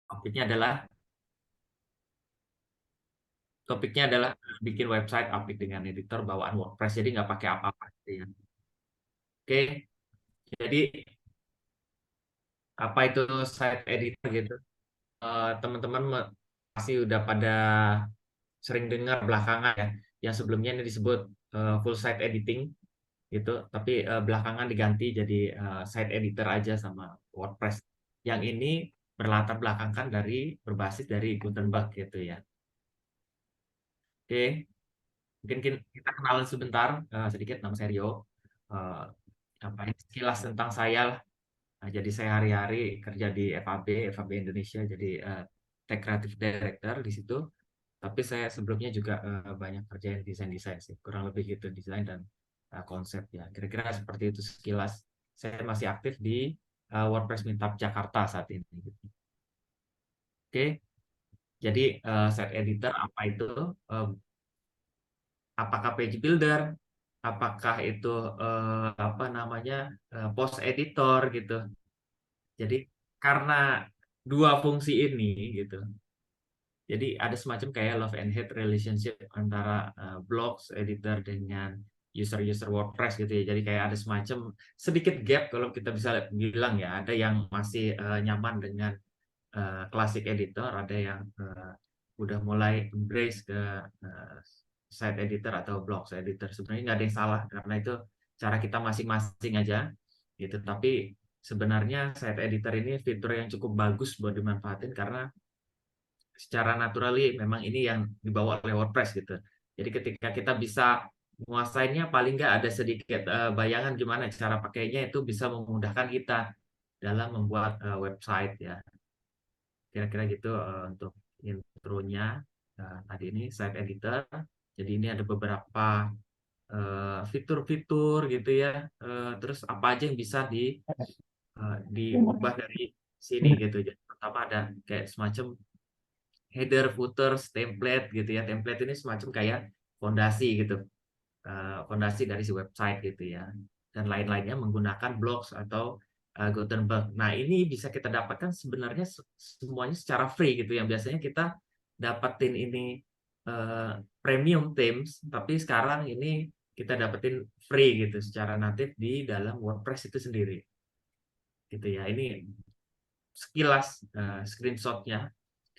Topiknya adalah topiknya adalah bikin website apik dengan editor bawaan WordPress. Jadi nggak pakai apa-apa gitu ya. Oke, jadi apa itu site editor gitu? Teman-teman pasti udah pada sering dengar belakangan ya. Yang sebelumnya ini disebut full site editing gitu, tapi belakangan diganti jadi site editor aja sama WordPress. Yang ini berlatar belakangkan berbasis dari Gutenberg gitu ya. Oke, mungkin kita kenalan sebentar sedikit, nama saya Rio. Eh, apa ini sekilas tentang saya lah. Nah, jadi saya hari-hari kerja di FAB Indonesia, jadi Tech Creative Director di situ. Tapi saya sebelumnya juga banyak kerjain desain-desain sih, kurang lebih gitu desain dan konsep ya. Kira-kira seperti itu sekilas. Saya masih aktif di WordPress Meetup Jakarta saat ini. Gitu. Oke, jadi site editor apa itu? Eh, apakah page builder? Apakah itu apa namanya post editor gitu? Jadi karena dua fungsi ini gitu. Jadi ada semacam kayak love and hate relationship antara blogs editor dengan user-user WordPress gitu ya. Jadi kayak ada semacam sedikit gap kalau kita bisa bilang ya. Ada yang masih nyaman dengan classic editor, ada yang udah mulai embrace ke site editor atau blogs editor. Sebenarnya nggak ada yang salah karena itu cara kita masing-masing aja gitu. Tapi sebenarnya site editor ini fitur yang cukup bagus buat dimanfaatin karena secara naturally memang ini yang dibawa oleh WordPress gitu. Jadi ketika kita bisa menguasainya, paling nggak ada sedikit bayangan gimana cara pakainya, itu bisa memudahkan kita dalam membuat website ya. Kira-kira gitu untuk intronya. Tadi ini site editor. Jadi ini ada beberapa fitur-fitur gitu ya. Terus apa aja yang bisa diubah dari sini gitu. Jadi pertama ada kayak semacam header, footers, template gitu ya. Template ini semacam kayak fondasi gitu, fondasi dari si website gitu ya. Dan lain-lainnya menggunakan blocks atau Gutenberg. Nah, ini bisa kita dapatkan sebenarnya semuanya secara free gitu. Yang biasanya kita dapetin ini premium themes, tapi sekarang ini kita dapetin free gitu secara natif di dalam WordPress itu sendiri. Gitu ya. Ini sekilas screenshotnya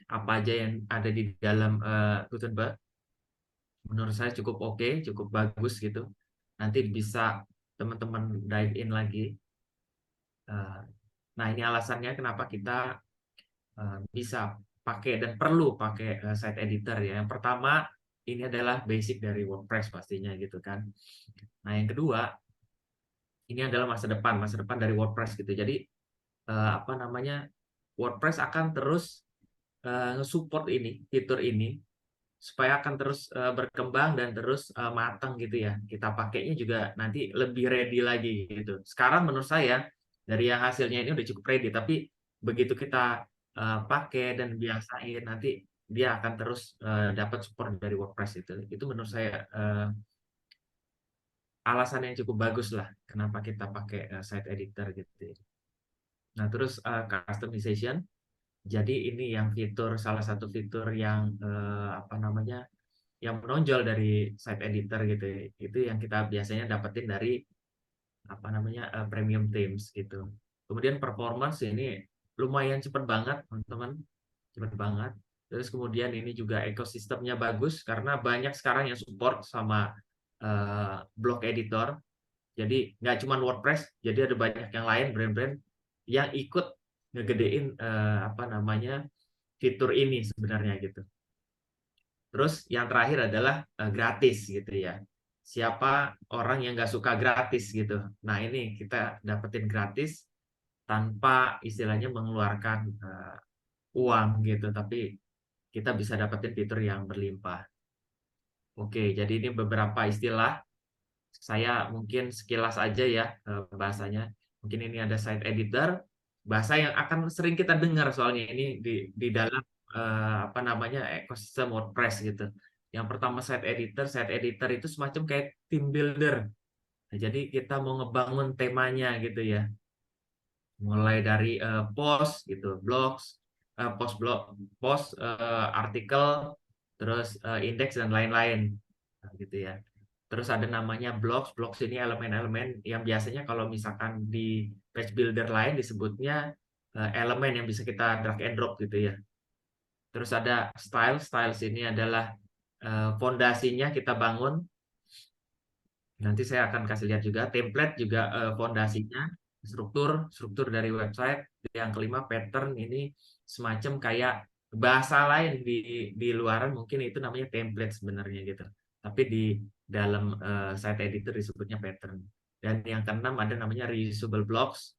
apa aja yang ada di dalam Gutenberg. Menurut saya cukup oke, cukup bagus gitu. Nanti bisa teman-teman dive in lagi. Eh, Nah, ini alasannya kenapa kita bisa pakai dan perlu pakai site editor ya. Yang pertama, ini adalah basic dari WordPress pastinya gitu kan. Nah, yang kedua, ini adalah masa depan dari WordPress gitu. Jadi apa namanya? WordPress akan terus nge-support ini, fitur ini supaya akan terus berkembang dan terus matang gitu ya. Kita pakainya juga nanti lebih ready lagi gitu. Sekarang menurut saya dari yang hasilnya ini udah cukup ready, tapi begitu kita pakai dan biasain nanti dia akan terus dapat support dari WordPress itu. Itu menurut saya alasan yang cukup bagus lah kenapa kita pakai site editor gitu. Nah, terus customization. Jadi ini yang fitur salah satu fitur yang apa namanya yang menonjol dari site editor gitu ya. Itu yang kita biasanya dapetin dari apa namanya premium themes gitu. Kemudian performance ini lumayan cepat banget teman-teman, cepat banget. Terus kemudian ini juga ekosistemnya bagus karena banyak sekarang yang support sama blog editor. Jadi nggak cuma WordPress, jadi ada banyak yang lain brand-brand yang ikut ngegedein apa namanya fitur ini sebenarnya gitu. Terus yang terakhir adalah gratis gitu ya. Siapa orang yang nggak suka gratis gitu. Nah, ini kita dapetin gratis tanpa istilahnya mengeluarkan uang gitu, tapi kita bisa dapetin fitur yang berlimpah. Oke, jadi ini beberapa istilah. Saya mungkin sekilas aja ya bahasanya. Mungkin ini ada site editor, bahasa yang akan sering kita dengar soalnya ini di dalam apa namanya ekosistem WordPress gitu. Yang pertama site editor itu semacam kayak team builder. Nah, jadi kita mau ngebangun temanya gitu ya, mulai dari post gitu, blogs, post blog, post artikel, terus indeks dan lain-lain. Nah, gitu ya. Terus ada namanya blogs. Blogs ini elemen-elemen yang biasanya kalau misalkan di page builder lain disebutnya elemen yang bisa kita drag and drop gitu ya. Terus ada style. Styles ini adalah fondasinya kita bangun. Nanti saya akan kasih lihat juga template juga fondasinya, struktur dari website. Yang kelima pattern, ini semacam kayak bahasa lain di luaran mungkin itu namanya template sebenarnya gitu. Tapi di dalam site editor disebutnya pattern. Dan yang keenam ada namanya reusable blocks.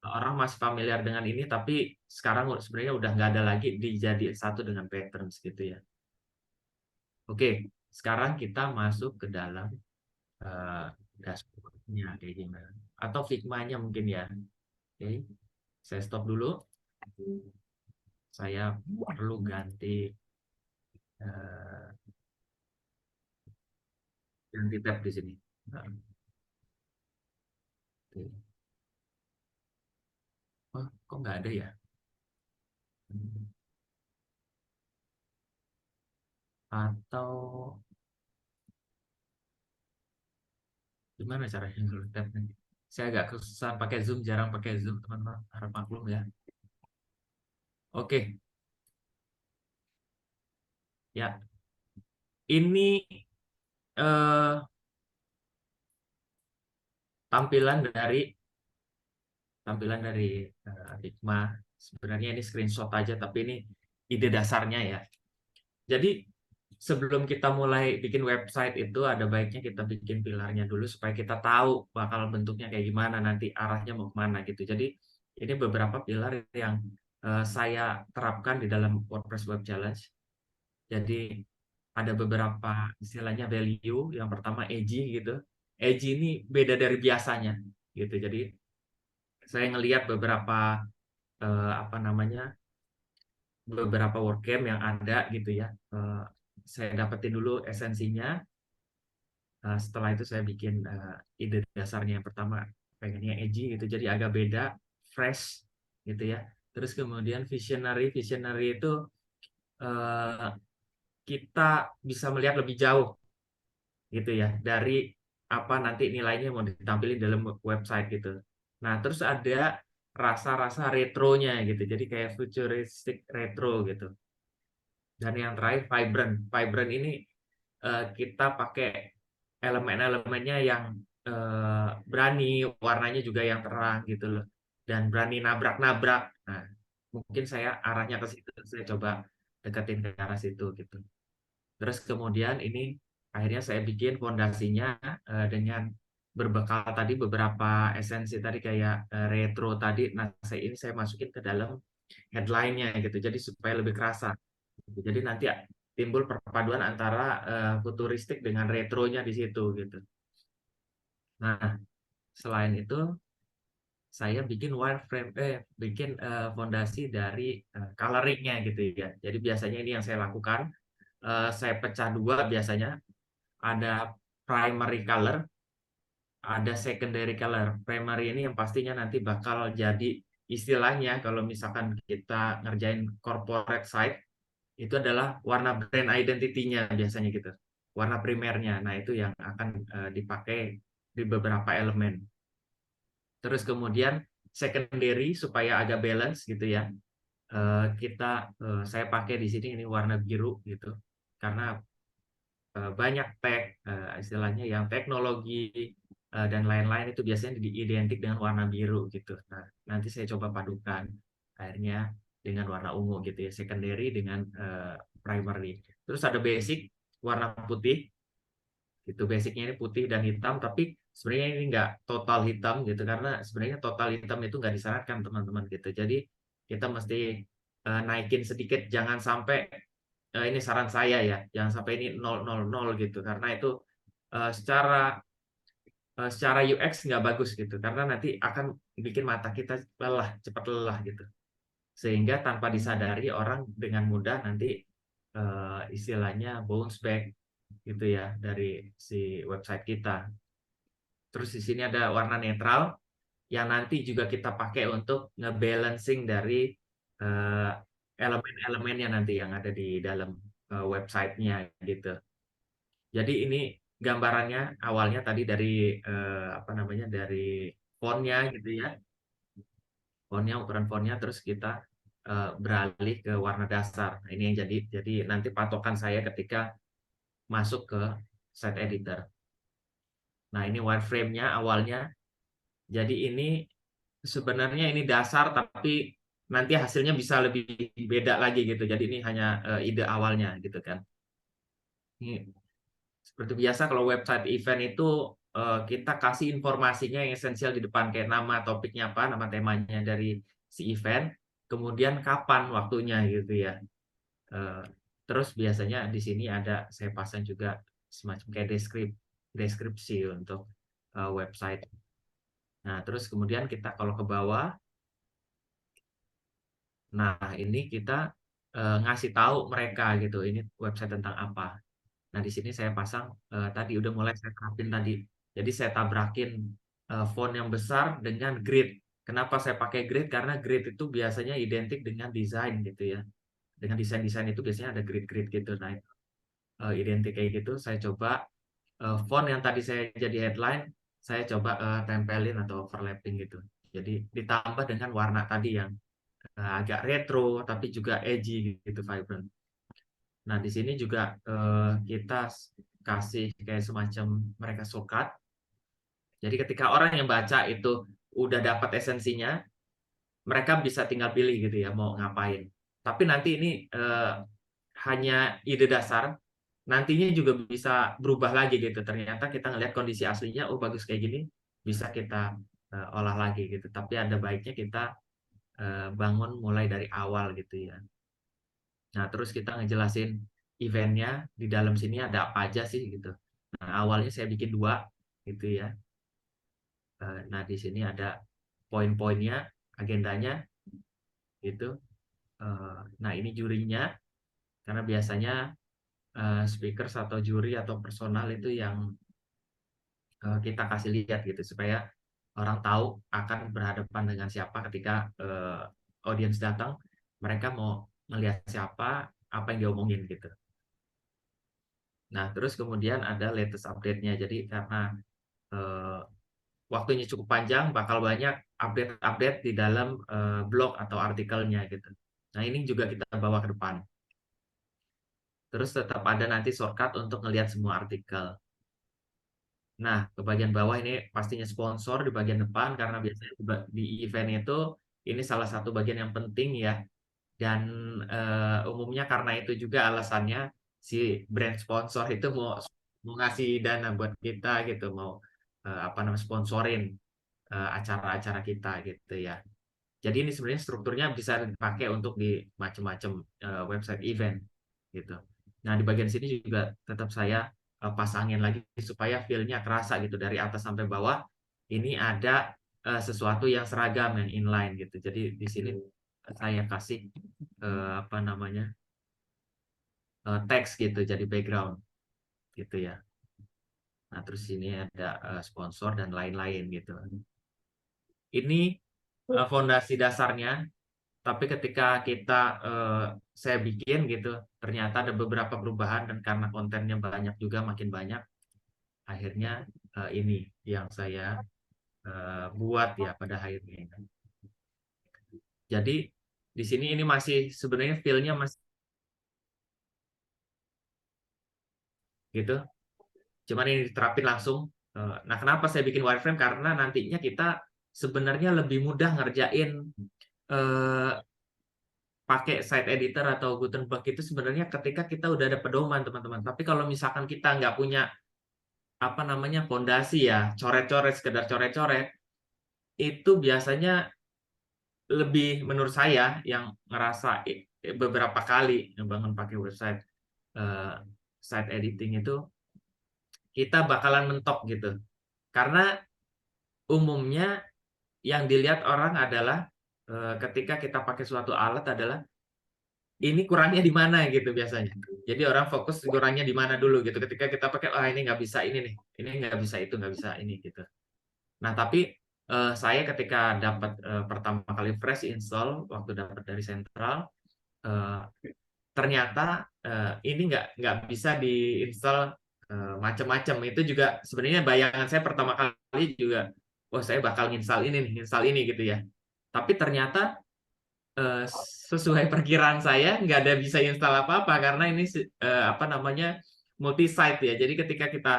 Orang masih familiar dengan ini, tapi sekarang sebenarnya udah nggak ada lagi dijadiin satu dengan patterns gitu ya. Oke, sekarang kita masuk ke dalam eh, dashboardnya kayak gimana, atau Figma-nya mungkin ya. Oke, saya stop dulu. Saya perlu eh, ganti tab di sini. Nah, oke. Oh, kok nggak ada ya? Atau gimana caranya kalau tabnya? Saya agak kesusahan pakai Zoom, jarang pakai Zoom, teman-teman. Harap maklum ya. Oke, ya. Ini eh, tampilan dari Figma. Sebenarnya ini screenshot aja, tapi ini ide dasarnya ya. Jadi sebelum kita mulai bikin website itu ada baiknya kita bikin pilarnya dulu supaya kita tahu bakal bentuknya kayak gimana, nanti arahnya mau kemana gitu. Jadi ini beberapa pilar yang saya terapkan di dalam WordPress Web Challenge. Jadi ada beberapa istilahnya value. Yang pertama edgy gitu. Edgy ini beda dari biasanya gitu. Jadi saya ngelihat beberapa apa namanya, beberapa WordCamp yang ada gitu ya. Saya dapetin dulu esensinya. Setelah itu saya bikin ide dasarnya. Yang pertama pengennya edgy gitu, jadi agak beda, fresh gitu ya. Terus kemudian visionary. Visionary itu eh, kita bisa melihat lebih jauh gitu ya dari apa nanti nilainya mau ditampilin dalam website gitu. Nah, terus ada rasa-rasa retronya gitu. Jadi kayak futuristic retro gitu. Dan yang terakhir vibrant. Vibrant ini kita pakai elemen-elemennya yang berani, warnanya juga yang terang gitu loh. Dan berani nabrak-nabrak. Nah, mungkin saya arahnya ke situ. Saya coba deketin ke arah situ gitu. Terus kemudian ini akhirnya saya bikin fondasinya dengan berbekal tadi beberapa esensi tadi kayak retro tadi. Nah, saya masukin ke dalam headline-nya gitu. Jadi supaya lebih kerasa. Jadi nanti timbul perpaduan antara futuristik dengan retronya di situ gitu. Nah, selain itu saya bikin wireframe, bikin fondasi dari coloring-nya gitu ya. Jadi biasanya ini yang saya lakukan. Saya pecah dua biasanya. Ada primary color, ada secondary color. Primary ini yang pastinya nanti bakal jadi istilahnya kalau misalkan kita ngerjain corporate site, itu adalah warna brand identity-nya biasanya gitu. Warna primernya. Nah, itu yang akan dipakai di beberapa elemen. Terus kemudian secondary supaya agak balance gitu ya. Saya pakai di sini ini warna biru gitu. Karena banyak tag istilahnya yang teknologi dan lain-lain itu biasanya identik dengan warna biru gitu. Nah, nanti saya coba padukan akhirnya dengan warna ungu gitu ya, secondary dengan primary. Terus ada basic warna putih. Itu basicnya ini putih dan hitam, tapi sebenarnya ini nggak total hitam gitu, karena sebenarnya total hitam itu nggak disarankan teman-teman gitu. Jadi kita mesti naikin sedikit, jangan sampai ini saran saya ya, jangan sampai ini 000 gitu, karena itu secara secara UX nggak bagus gitu, karena nanti akan bikin mata kita lelah, cepat lelah gitu, sehingga tanpa disadari orang dengan mudah nanti istilahnya bounce back gitu ya dari si website kita. Terus di sini ada warna netral yang nanti juga kita pakai untuk ngebalancing dari eh, elemen-elemennya nanti yang ada di dalam websitenya gitu. Jadi ini gambarannya awalnya tadi dari apa namanya, dari fontnya gitu ya, fontnya, ukuran fontnya, terus kita beralih ke warna dasar. Nah, ini yang jadi nanti patokan saya ketika masuk ke site editor. Nah, ini wireframe-nya awalnya. Jadi ini sebenarnya ini dasar, tapi nanti hasilnya bisa lebih beda lagi gitu. Jadi ini hanya ide awalnya gitu kan. Ini seperti biasa kalau website event itu kita kasih informasinya yang esensial di depan, kayak nama topiknya apa, nama temanya dari si event, kemudian kapan waktunya gitu ya. Eh, Terus biasanya di sini ada saya pasang juga semacam kayak deskripsi untuk website. Nah, terus kemudian kita kalau ke bawah, nah ini kita ngasih tahu mereka gitu, ini website tentang apa. Nah, di sini saya pasang tadi udah mulai saya terapin tadi. Jadi saya tabrakin font yang besar dengan grid. Kenapa saya pakai grid? Karena grid itu biasanya identik dengan desain gitu ya. Dengan desain-desain itu biasanya ada grid-grid gitu. Nah, identik kayak gitu. Saya coba font yang tadi saya jadi headline, saya coba tempelin atau overlapping gitu. Jadi ditambah dengan warna tadi yang agak retro tapi juga edgy gitu, vibrant. Nah, di sini juga kita kasih kayak semacam mereka shortcut. Jadi ketika orang yang baca itu udah dapat esensinya, mereka bisa tinggal pilih gitu ya mau ngapain. Tapi nanti ini hanya ide dasar, nantinya juga bisa berubah lagi gitu. Ternyata kita ngelihat kondisi aslinya, oh bagus kayak gini, bisa kita olah lagi gitu. Tapi ada baiknya kita bangun mulai dari awal gitu ya. Nah, terus kita ngejelasin eventnya di dalam sini ada apa aja sih gitu. Nah, awalnya saya bikin dua gitu ya. Nah, di sini ada poin-poinnya, agendanya gitu. Nah, ini jurinya karena biasanya speakers atau juri atau personal itu yang kita kasih lihat gitu supaya orang tahu akan berhadapan dengan siapa ketika audiens datang, mereka mau melihat siapa, apa yang diomongin gitu. Nah, terus kemudian ada latest update-nya. Jadi karena eh, waktunya cukup panjang, bakal banyak update-update di dalam blog atau artikelnya gitu. Nah, ini juga kita bawa ke depan. Terus tetap ada nanti shortcut untuk ngelihat semua artikel. Nah, ke bagian bawah ini pastinya sponsor di bagian depan karena biasanya di event itu ini salah satu bagian yang penting ya. Dan umumnya karena itu juga alasannya si brand sponsor itu mau ngasih dana buat kita gitu, mau apa namanya, sponsorin acara-acara kita gitu ya. Jadi ini sebenarnya strukturnya bisa dipakai untuk di macam-macam website event gitu. Nah, di bagian sini juga tetap saya pasangin lagi supaya feel-nya kerasa gitu dari atas sampai bawah. Ini ada sesuatu yang seragam, yang inline gitu. Jadi di sini saya kasih apa namanya, teks gitu jadi background gitu ya. Nah, terus ini ada sponsor dan lain-lain gitu. Ini fondasi dasarnya. Tapi ketika kita saya bikin gitu, ternyata ada beberapa perubahan dan karena kontennya banyak juga makin banyak, akhirnya ini yang saya buat ya pada akhirnya. Jadi di sini ini masih sebenarnya feel-nya masih gitu. Cuman ini diterapin langsung. Nah, kenapa saya bikin wireframe? Karena nantinya kita sebenarnya lebih mudah ngerjain eh, pakai site editor atau Gutenberg itu sebenarnya ketika kita udah ada pedoman teman-teman. Tapi kalau misalkan kita nggak punya apa namanya fondasi ya, coret-coret, sekedar coret-coret, itu biasanya lebih, menurut saya yang ngerasa beberapa kali ngebangun pakai website eh, site editing itu kita bakalan mentok gitu. Karena umumnya yang dilihat orang adalah ketika kita pakai suatu alat adalah ini kurangnya di mana gitu biasanya. Jadi orang fokus kurangnya di mana dulu gitu. Ketika kita pakai, ah ini nggak bisa ini nih, ini nggak bisa itu, nggak bisa ini gitu. Nah, tapi saya ketika dapat pertama kali fresh install waktu dapat dari sentral, eh, ternyata ini nggak bisa diinstal macam-macam. Itu juga sebenarnya bayangan saya pertama kali juga, oh saya bakal install ini nih, install ini gitu ya. Tapi ternyata eh, sesuai perkiraan saya nggak ada bisa install apa-apa karena ini apa namanya, multi site ya. Jadi ketika kita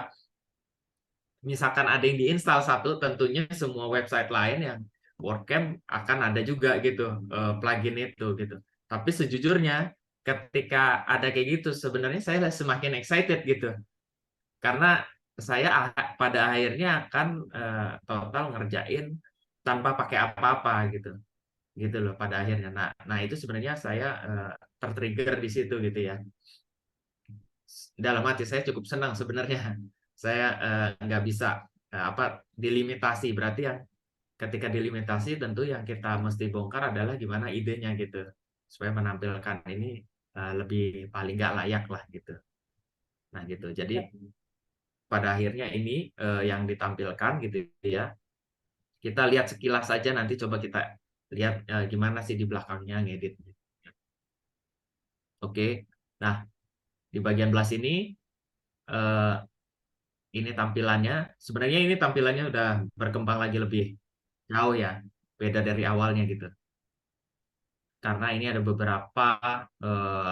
misalkan ada yang diinstal satu, tentunya semua website lain yang WordCamp akan ada juga gitu plugin itu gitu. Tapi sejujurnya ketika ada kayak gitu, sebenarnya saya semakin excited gitu karena saya pada akhirnya akan total ngerjain tanpa pakai apa-apa gitu, gitu loh pada akhirnya. Nah itu sebenarnya saya tertrigger di situ gitu ya. Dalam hati saya cukup senang sebenarnya. Saya nggak bisa apa dilimitasi. Berarti yang ketika dilimitasi tentu yang kita mesti bongkar adalah gimana idenya gitu, supaya menampilkan ini lebih paling nggak layak lah gitu. Nah gitu. Jadi pada akhirnya ini yang ditampilkan gitu ya. Kita lihat sekilas saja, nanti coba kita lihat gimana sih di belakangnya ngedit. Oke. Nah di bagian belah sini eh, ini tampilannya. Sebenarnya ini tampilannya udah berkembang lagi lebih jauh ya, beda dari awalnya gitu. Karena ini ada beberapa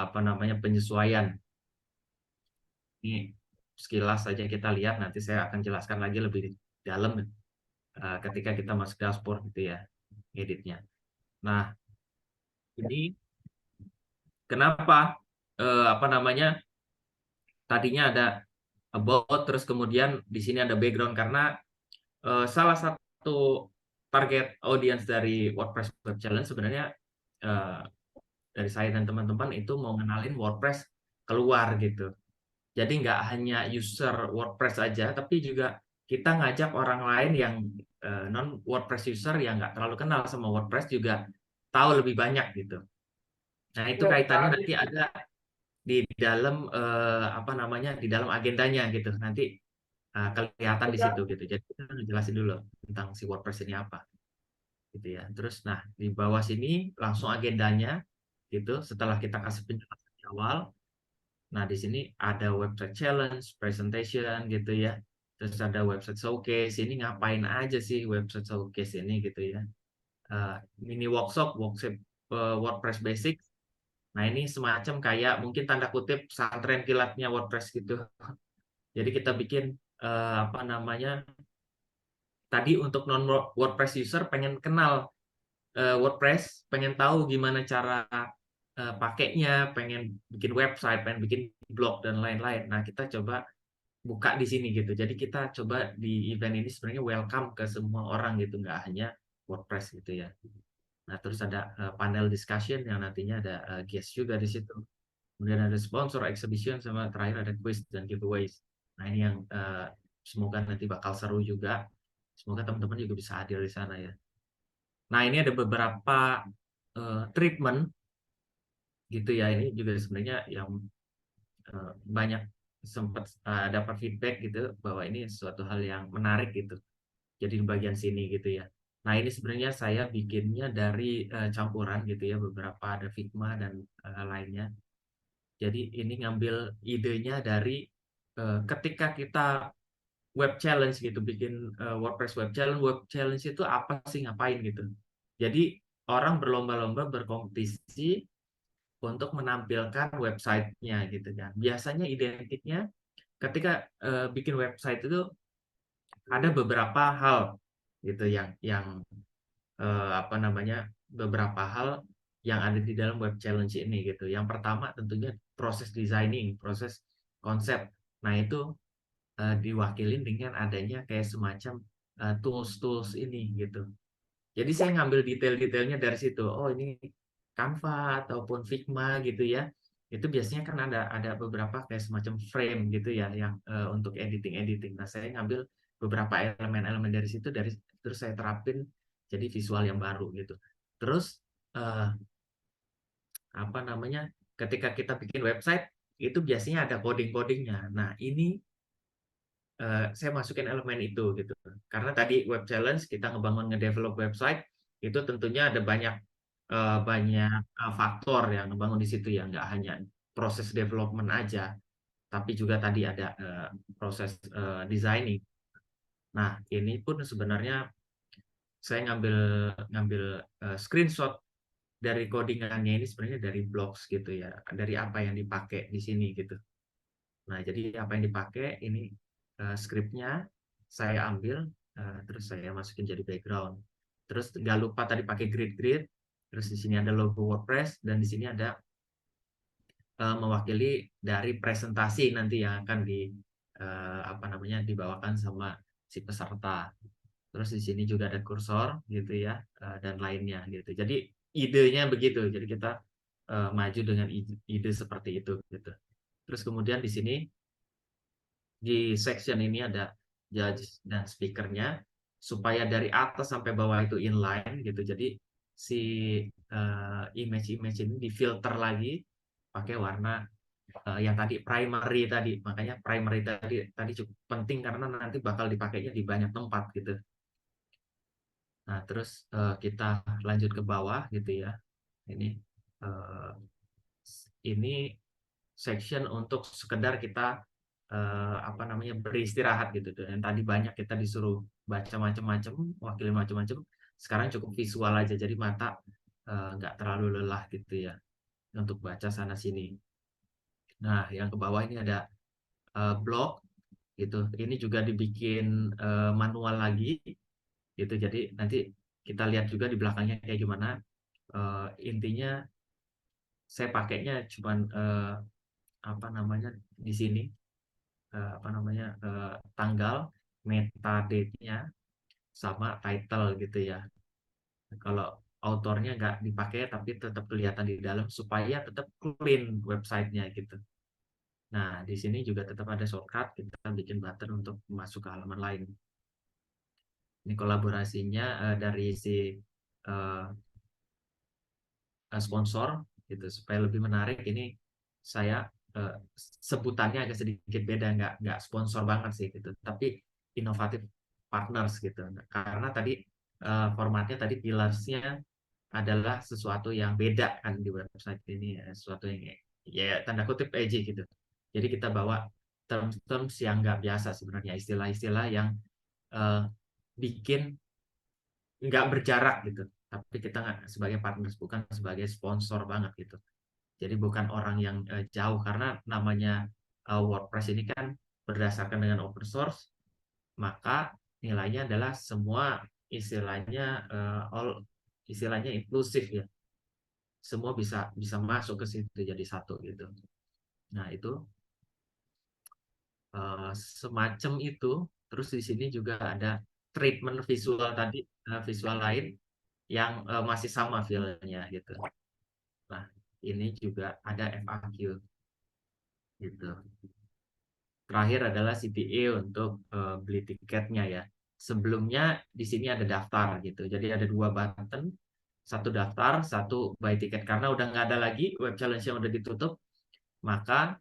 apa namanya penyesuaian. Ini sekilas saja kita lihat, nanti saya akan jelaskan lagi lebih dalam ketika kita masuk dashboard gitu ya, editnya. Nah, ini kenapa apa namanya tadinya ada about, terus kemudian di sini ada background karena salah satu target audience dari WordPress Web Challenge sebenarnya eh, dari saya dan teman-teman itu mau ngenalin WordPress keluar gitu. Jadi nggak hanya user WordPress aja, tapi juga kita ngajak orang lain yang non WordPress user yang nggak terlalu kenal sama WordPress juga tahu lebih banyak gitu. Nah itu kaitannya nanti ada di dalam apa namanya, di dalam agendanya gitu. Nanti kelihatan di situ gitu. Jadi kita jelasin dulu tentang si WordPress ini apa gitu ya. Terus nah di bawah sini langsung agendanya gitu. Setelah kita kasih penjelasan di awal, nah di sini ada website challenge, presentation gitu ya. Terus ada website showcase. Ini ngapain aja sih website showcase ini gitu ya. Mini workshop WordPress basic. Nah ini semacam kayak mungkin tanda kutip pesantren kilatnya WordPress gitu. Jadi kita bikin apa namanya, tadi untuk non WordPress user pengen kenal WordPress, pengen tahu gimana cara pakainya, pengen bikin website, pengen bikin blog dan lain-lain. Nah, kita coba buka di sini gitu. Jadi kita coba di event ini sebenarnya welcome ke semua orang gitu, nggak hanya WordPress gitu ya. Nah, terus ada panel discussion yang nantinya ada guest juga di situ. Kemudian ada sponsor exhibition, sama terakhir ada quiz dan giveaways. Nah, ini yang semoga nanti bakal seru juga. Semoga teman-teman juga bisa hadir di sana ya. Nah, ini ada beberapa treatment gitu ya. Ini juga sebenarnya yang banyak sempat dapat feedback gitu bahwa ini suatu hal yang menarik gitu. Jadi di bagian sini gitu ya. Nah, ini sebenarnya saya bikinnya dari campuran gitu ya, beberapa ada Figma dan lainnya. Jadi ini ngambil idenya dari ketika kita web challenge gitu, bikin WordPress web challenge itu apa sih, ngapain gitu. Jadi orang berlomba-lomba berkompetisi untuk menampilkan websitenya gitu kan. Biasanya identiknya ketika bikin website itu ada beberapa hal gitu yang apa namanya, beberapa hal yang ada di dalam web challenge ini gitu. Yang pertama tentunya proses designing, proses konsep. Nah itu diwakilin dengan adanya kayak semacam tools-tools ini gitu. Jadi saya ngambil detail-detailnya dari situ. Oh ini Canva ataupun Figma gitu ya. Itu biasanya kan ada beberapa kayak semacam frame gitu ya yang untuk editing. Nah saya ngambil beberapa elemen-elemen dari situ, terus saya terapin jadi visual yang baru gitu. Terus eh, apa namanya, ketika kita bikin website itu biasanya ada coding-codingnya. Nah ini saya masukin elemen itu gitu. Karena tadi web challenge kita ngebangun ngedevelop website itu tentunya ada banyak banyak faktor yang ngebangun di situ ya, nggak hanya proses development aja, tapi juga tadi ada proses designing. Nah, ini pun sebenarnya saya ngambil ngambil screenshot dari codingannya ini sebenarnya dari blogs gitu ya, dari apa yang dipakai di sini gitu. Nah, jadi apa yang dipakai ini skripnya saya ambil, terus saya masukin jadi background. Terus nggak lupa tadi pakai grid-grid. Terus di sini ada logo WordPress dan di sini ada mewakili dari presentasi nanti yang akan apa namanya dibawakan sama si peserta. Terus di sini juga ada kursor gitu ya, dan lainnya gitu. Jadi idenya begitu. Jadi kita maju dengan ide seperti itu gitu. Terus kemudian di sini di section ini ada judge dan speakernya supaya dari atas sampai bawah itu inline gitu. Jadi si image-image ini difilter lagi pakai warna yang tadi primary tadi. Makanya primary tadi cukup penting karena nanti bakal dipakainya di banyak tempat gitu. Nah, terus kita lanjut ke bawah gitu ya. Uh, ini section untuk sekedar kita apa namanya beristirahat gitu. Dan tadi banyak kita disuruh baca macam-macam, wakilin macam-macam. Sekarang cukup visual aja, jadi mata nggak terlalu lelah gitu ya untuk baca sana sini. Nah, yang ke bawah ini ada blog gitu. Ini juga dibikin manual lagi gitu. Jadi nanti kita lihat juga di belakangnya kayak gimana. Intinya saya pakainya cuman apa namanya di sini apa namanya tanggal, metadate-nya, sama title gitu ya. Kalau autornya nggak dipakai tapi tetap kelihatan di dalam supaya tetap clean websitenya gitu. Nah, di sini juga tetap ada shortcut, kita bikin button untuk masuk ke halaman lain. Ini kolaborasinya dari si uh, sponsor gitu supaya lebih menarik. Ini saya sebutannya agak sedikit beda, nggak sponsor banget sih gitu, tapi inovatif partners gitu. Karena tadi formatnya tadi pilarsnya adalah sesuatu yang beda kan di website ini ya, sesuatu yang ya tanda kutip edgy gitu. Jadi kita bawa terms-terms yang nggak biasa sebenarnya, istilah-istilah yang uh, bikin nggak berjarak gitu. Tapi kita nggak sebagai partners, bukan sebagai sponsor banget gitu. Jadi bukan orang yang jauh karena namanya WordPress ini kan berdasarkan dengan open source, maka nilainya adalah semua istilahnya all istilahnya inklusif ya. Semua bisa bisa masuk ke situ jadi satu gitu. Nah, itu semacam itu. Terus di sini juga ada treatment visual tadi, visual lain yang masih sama feel-nya gitu. Nah, ini juga ada FAQ gitu. Terakhir adalah CTA untuk beli tiketnya ya. Sebelumnya di sini ada daftar gitu. Jadi ada dua button, satu daftar, satu buy tiket. Karena udah nggak ada lagi web challenge yang udah ditutup, maka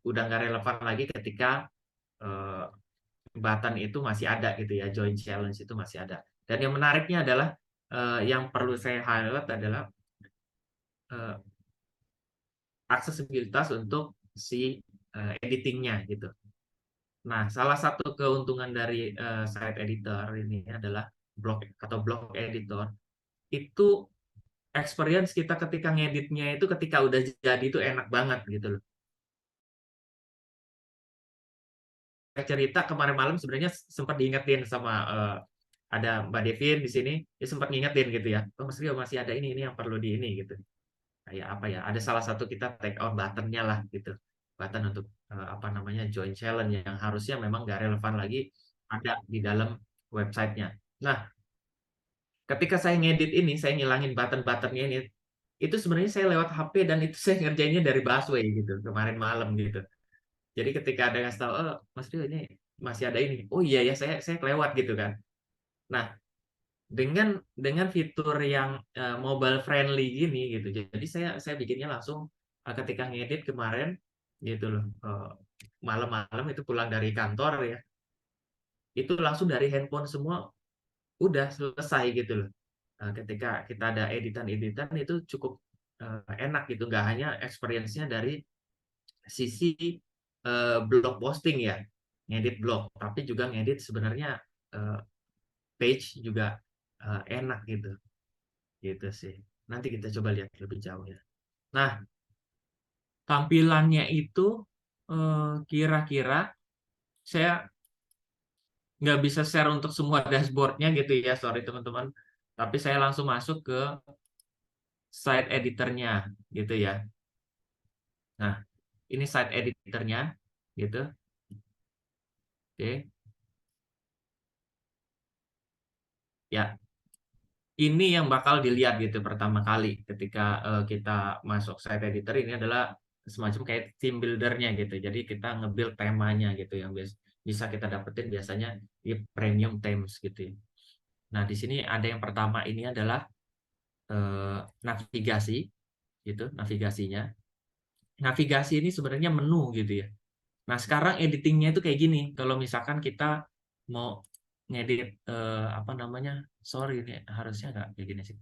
udah nggak relevan lagi ketika uh, button itu masih ada gitu ya. Join challenge itu masih ada. Dan yang menariknya adalah yang perlu saya highlight adalah uh, aksesibilitas untuk si editingnya gitu. Nah, salah satu keuntungan dari site editor ini adalah blog editor itu experience kita ketika ngeditnya itu ketika udah jadi itu enak banget gitu loh. Cerita kemarin malam sebenarnya sempat diingetin sama ada Mbak Devin di sini, dia sempat ngingetin gitu ya. Oh, Mas Rio masih ada ini yang perlu di ini gitu. Kayak apa ya? Ada salah satu kita take out buttonnya lah gitu. Button untuk apa namanya join challenge yang harusnya memang gak relevan lagi ada di dalam websitenya. Nah, ketika saya ngedit ini, saya ngilangin button-buttonnya ini, itu sebenarnya saya lewat HP dan itu saya ngerjainnya dari Busway gitu kemarin malam gitu. Jadi ketika ada yang tahu, oh Mas Rio ini masih ada ini, oh iya ya saya kelewat gitu kan. Nah, dengan fitur yang mobile friendly gini gitu, jadi saya bikinnya langsung ketika ngedit kemarin gitu loh, malam-malam itu pulang dari kantor ya, itu langsung dari handphone semua udah selesai gitu loh. Ketika kita ada editan-editan itu cukup enak gitu, nggak hanya experience-nya dari sisi blog posting ya, ngedit blog, tapi juga ngedit sebenarnya uh, page juga enak gitu, gitu sih. Nanti kita coba lihat lebih jauh ya. Nah, tampilannya itu kira-kira saya nggak bisa share untuk semua dashboardnya gitu ya, sorry teman-teman. Tapi saya langsung masuk ke site editornya gitu ya. Nah, ini site editornya gitu. Oke, ya. Ini yang bakal dilihat gitu pertama kali ketika kita masuk site editor. Ini adalah semacam kayak theme buildernya gitu. Jadi kita nge-build temanya gitu yang bisa kita dapetin biasanya di premium themes gitu ya. Nah, di sini ada yang pertama, ini adalah navigasi gitu, navigasinya. Navigasi ini sebenarnya menu gitu ya. Nah, sekarang editingnya itu kayak gini. Kalau misalkan kita mau ngedit apa namanya? Sorry, ini harusnya nggak kayak gini sih.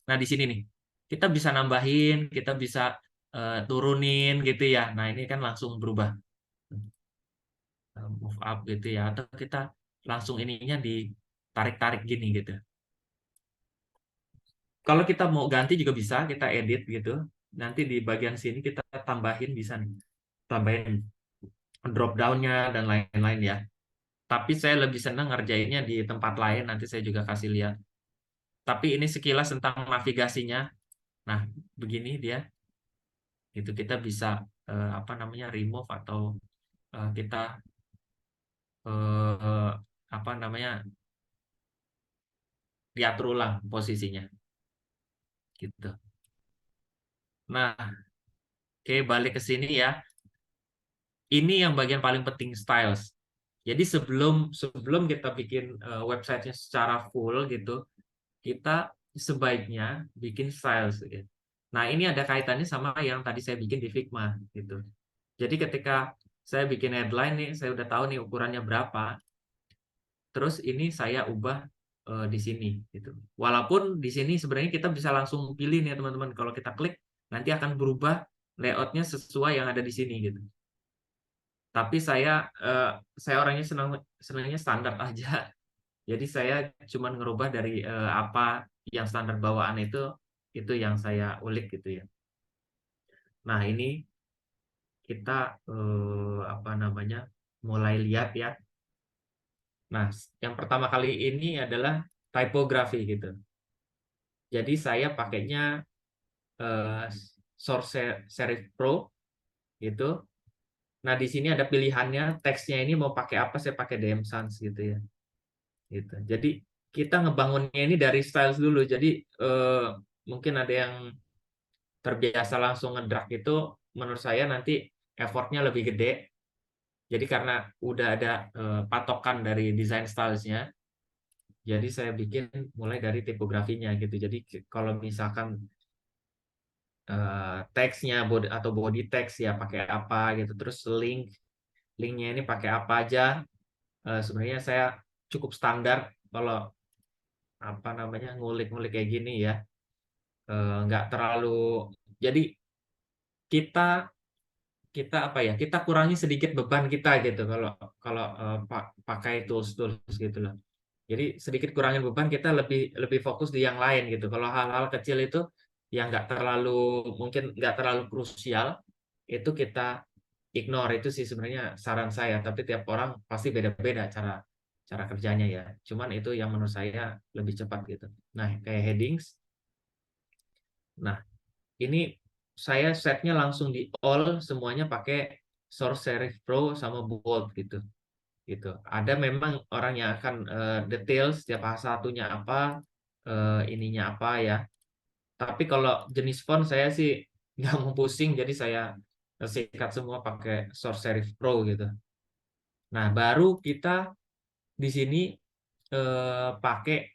Nah, di sini nih. Kita bisa nambahin, kita bisa turunin gitu ya. Nah, ini kan langsung berubah. Move up gitu ya. Atau kita langsung ininya ditarik-tarik gini gitu. Kalau kita mau ganti juga bisa, kita edit gitu. Nanti di bagian sini kita tambahin, bisa nih. Tambahin drop down-nya dan lain-lain ya. Tapi saya lebih senang ngerjainnya di tempat lain, nanti saya juga kasih lihat. Tapi ini sekilas tentang navigasinya. Nah, begini dia. Itu kita bisa apa namanya, remove atau kita eh, apa namanya, diatur ulang posisinya gitu. Nah, oke, balik ke sini ya. Ini yang bagian paling penting, styles. Jadi sebelum sebelum kita bikin websitenya secara full gitu, kita sebaiknya bikin styles gitu. Nah, ini ada kaitannya sama yang tadi saya bikin di Figma gitu. Jadi ketika saya bikin headline nih, saya udah tahu nih ukurannya berapa. Terus ini saya ubah di sini gitu. Walaupun di sini sebenarnya kita bisa langsung pilih nih teman-teman. Kalau kita klik, nanti akan berubah layoutnya sesuai yang ada di sini gitu. Tapi saya orangnya senangnya standar aja. Jadi saya cuma ngerubah dari apa yang standar bawaan itu yang saya ulik gitu ya. Nah, ini kita apa namanya, mulai lihat ya. Nah, yang pertama kali ini adalah typography gitu. Jadi saya pakainya eh, Source Serif Pro gitu. Nah, di sini ada pilihannya, teksnya ini mau pakai apa, saya pakai DM Sans gitu ya. Gitu. Jadi kita ngebangunnya ini dari styles dulu. Jadi eh, mungkin ada yang terbiasa langsung ngedrag itu, menurut saya nanti effortnya lebih gede. Jadi karena udah ada patokan dari desain stylesnya, jadi saya bikin mulai dari tipografinya gitu. Jadi kalau misalkan teksnya atau body text ya pakai apa gitu, terus linknya ini pakai apa aja. Sebenarnya saya cukup standar kalau apa namanya, ngulik-ngulik kayak gini ya. Nggak terlalu, jadi kita kita apa ya, kita kurangi sedikit beban kita gitu kalau kalau pakai tools gitu loh. Jadi sedikit kurangin beban, kita lebih lebih fokus di yang lain gitu. Kalau hal-hal kecil itu yang mungkin nggak terlalu krusial, itu kita ignore. Itu sih sebenarnya saran saya, tapi tiap orang pasti beda-beda cara cara kerjanya ya. Cuman itu yang menurut saya lebih cepat gitu. Nah, kayak headings. Nah, ini saya setnya langsung di all, semuanya pakai Source Serif Pro sama Bold gitu. Gitu. Ada memang orang yang akan detail setiap satunya apa, ininya apa ya. Tapi kalau jenis font saya sih nggak mau pusing, jadi saya sikat semua pakai Source Serif Pro gitu. Nah, baru kita di sini pakai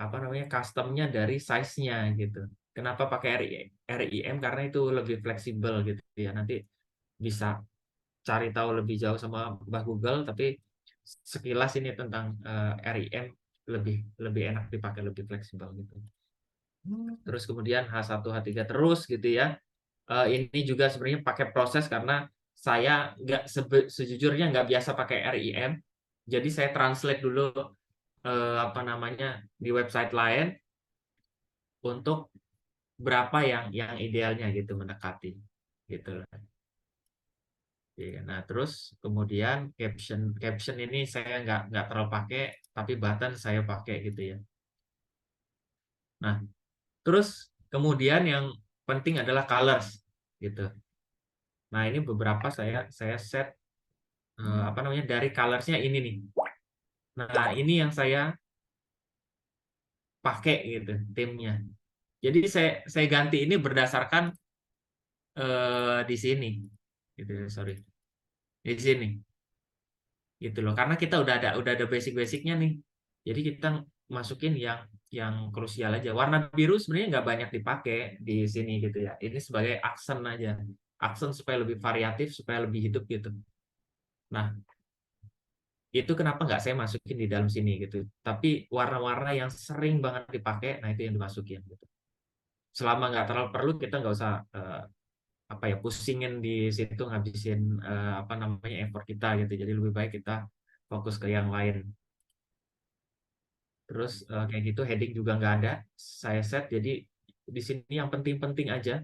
apa namanya, customnya dari size-nya gitu. Kenapa pakai RIM? Karena itu lebih fleksibel gitu ya. Nanti bisa cari tahu lebih jauh sama Mbah Google, tapi sekilas ini tentang RIM. lebih lebih enak dipakai, lebih fleksibel gitu. Terus kemudian H1 H3 terus gitu ya. Ini juga sebenarnya pakai proses karena saya nggak sejujurnya nggak biasa pakai RIM. Jadi saya translate dulu apa namanya di website lain untuk berapa yang idealnya gitu, mendekati gitu loh. Iya, nah terus kemudian caption caption ini saya nggak terlalu pakai, tapi button saya pakai gitu ya. Nah terus kemudian yang penting adalah colors gitu. Nah ini beberapa saya set apa namanya dari colorsnya ini nih. Nah ini yang saya pakai gitu timnya. Jadi saya ganti ini berdasarkan di sini gitu, sorry, di sini gitu loh. Karena kita udah ada basic-basicnya nih. Jadi kita masukin yang krusial aja. Warna biru sebenarnya nggak banyak dipakai di sini gitu ya. Ini sebagai aksen aja. Aksen supaya lebih variatif, supaya lebih hidup gitu. Nah, itu kenapa nggak saya masukin di dalam sini gitu. Tapi warna-warna yang sering banget dipakai, nah itu yang dimasukin gitu. Selama nggak terlalu perlu, kita nggak usah apa ya pusingin di situ, ngabisin apa namanya effort kita gitu. Jadi lebih baik kita fokus ke yang lain. Terus kayak gitu heading juga nggak ada, saya set jadi di sini yang penting-penting aja.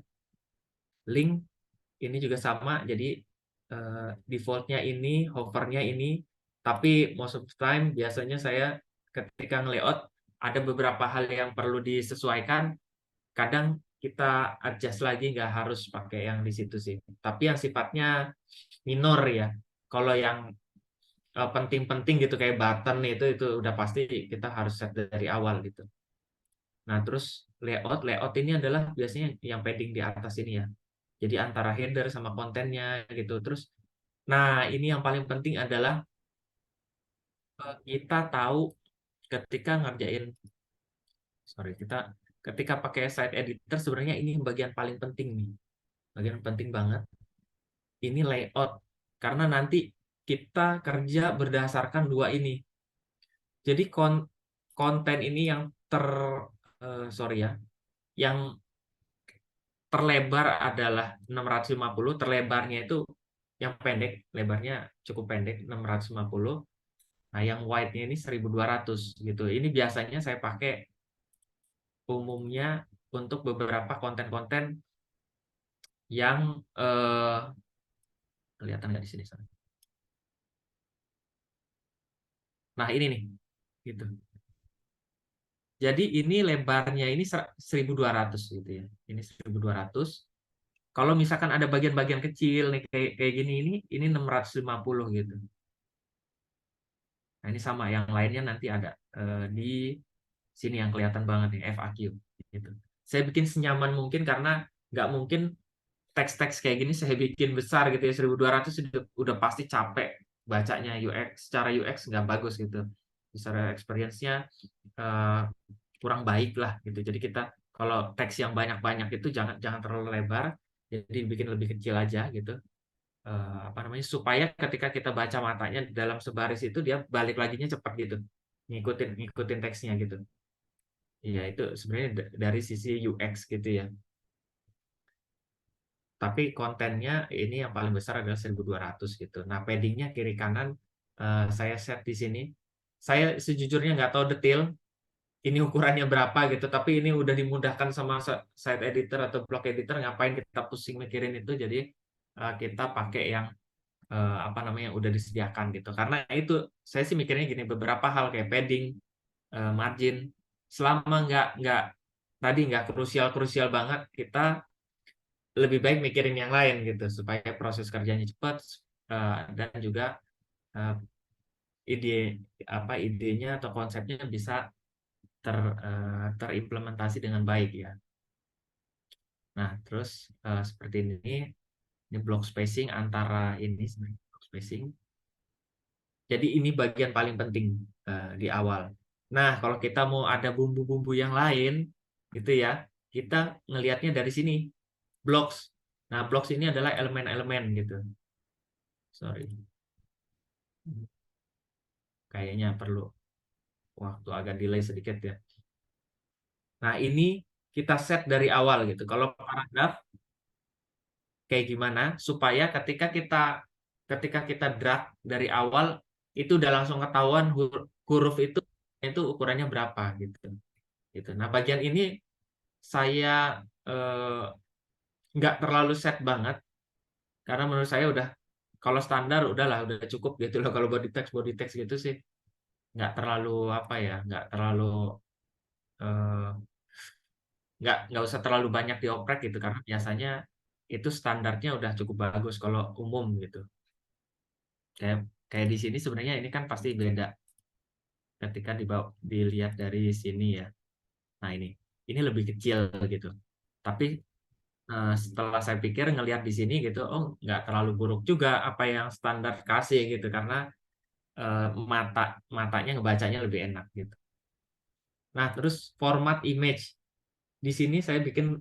Link ini juga sama, jadi defaultnya ini, hovernya ini, tapi most of the time biasanya saya ketika nge-layout ada beberapa hal yang perlu disesuaikan, kadang kita adjust lagi, nggak harus pakai yang di situ sih. Tapi yang sifatnya minor ya, kalau yang penting-penting gitu kayak button itu udah pasti kita harus set dari awal gitu. Nah, terus layout ini adalah biasanya yang padding di atas ini ya. Jadi antara header sama kontennya gitu. Terus, nah ini yang paling penting adalah kita tahu ketika ngerjain, sorry, kita ketika pakai site editor sebenarnya ini bagian paling penting nih, bagian penting banget. Ini layout, karena nanti kita kerja berdasarkan dua ini. Jadi konten ini yang sorry ya, yang terlebar adalah 650, terlebarnya itu yang pendek, lebarnya cukup pendek 650. Nah, yang wide-nya ini 1200 gitu. Ini biasanya saya pakai umumnya untuk beberapa konten-konten yang kelihatan nggak di sini? Nah, ini nih. Gitu. Jadi ini lebarnya ini 1200 gitu ya. Ini 1200. Kalau misalkan ada bagian-bagian kecil nih kayak gini, ini 650 gitu. Nah, ini sama yang lainnya nanti ada di sini yang kelihatan banget nih FAQ gitu. Saya bikin senyaman mungkin karena nggak mungkin teks-teks kayak gini saya bikin besar gitu ya, 1200 udah pasti capek bacanya. Secara UX nggak bagus gitu. Secara experience-nya uh, kurang baik lah gitu. Jadi kita kalau teks yang banyak-banyak itu jangan jangan terlalu lebar, jadi bikin lebih kecil aja gitu. Apa namanya supaya ketika kita baca matanya di dalam sebaris itu dia balik laginya cepat gitu, ngikutin ngikutin teksnya gitu. Iya itu sebenarnya dari sisi UX gitu ya. Tapi kontennya ini yang paling besar adalah 1200 gitu. Nah, paddingnya kiri kanan saya set di sini. Saya sejujurnya nggak tahu detail ini ukurannya berapa gitu, tapi ini udah dimudahkan sama site editor atau blog editor, ngapain kita pusing mikirin itu. Jadi kita pakai yang apa namanya udah disediakan gitu. Karena itu saya sih mikirnya gini, beberapa hal kayak padding, margin, selama nggak tadi nggak krusial banget, kita lebih baik mikirin yang lain gitu supaya proses kerjanya cepat dan juga uh, ide idenya atau konsepnya bisa terimplementasi dengan baik ya. Nah, terus seperti ini block spacing antara ini sebenarnya block spacing. Jadi ini bagian paling penting di awal. Nah, kalau kita mau ada bumbu-bumbu yang lain gitu ya, kita ngelihatnya dari sini, blocks. Nah, blocks ini adalah elemen-elemen gitu. Sorry. Kayaknya perlu. waktu agak delay sedikit ya. Nah, ini kita set dari awal gitu. Kalau paragraf kayak gimana supaya ketika kita drag dari awal itu udah langsung ketahuan huruf itu ukurannya berapa gitu. Gitu. Nah, bagian ini saya nggak terlalu set banget karena menurut saya udah kalau standar udahlah udah cukup gitu loh. Kalau body text gitu sih nggak terlalu apa ya, eh, nggak usah terlalu banyak dioprek gitu karena biasanya itu standarnya udah cukup bagus kalau umum gitu. Kayak kayak di sini sebenarnya ini kan pasti beda ketika dilihat dari sini ya. Nah, ini lebih kecil gitu. Tapi setelah saya pikir ngelihat di sini gitu, oh nggak terlalu buruk juga apa yang standar kasih gitu karena matanya ngebacanya lebih enak gitu. Nah, terus format image di sini saya bikin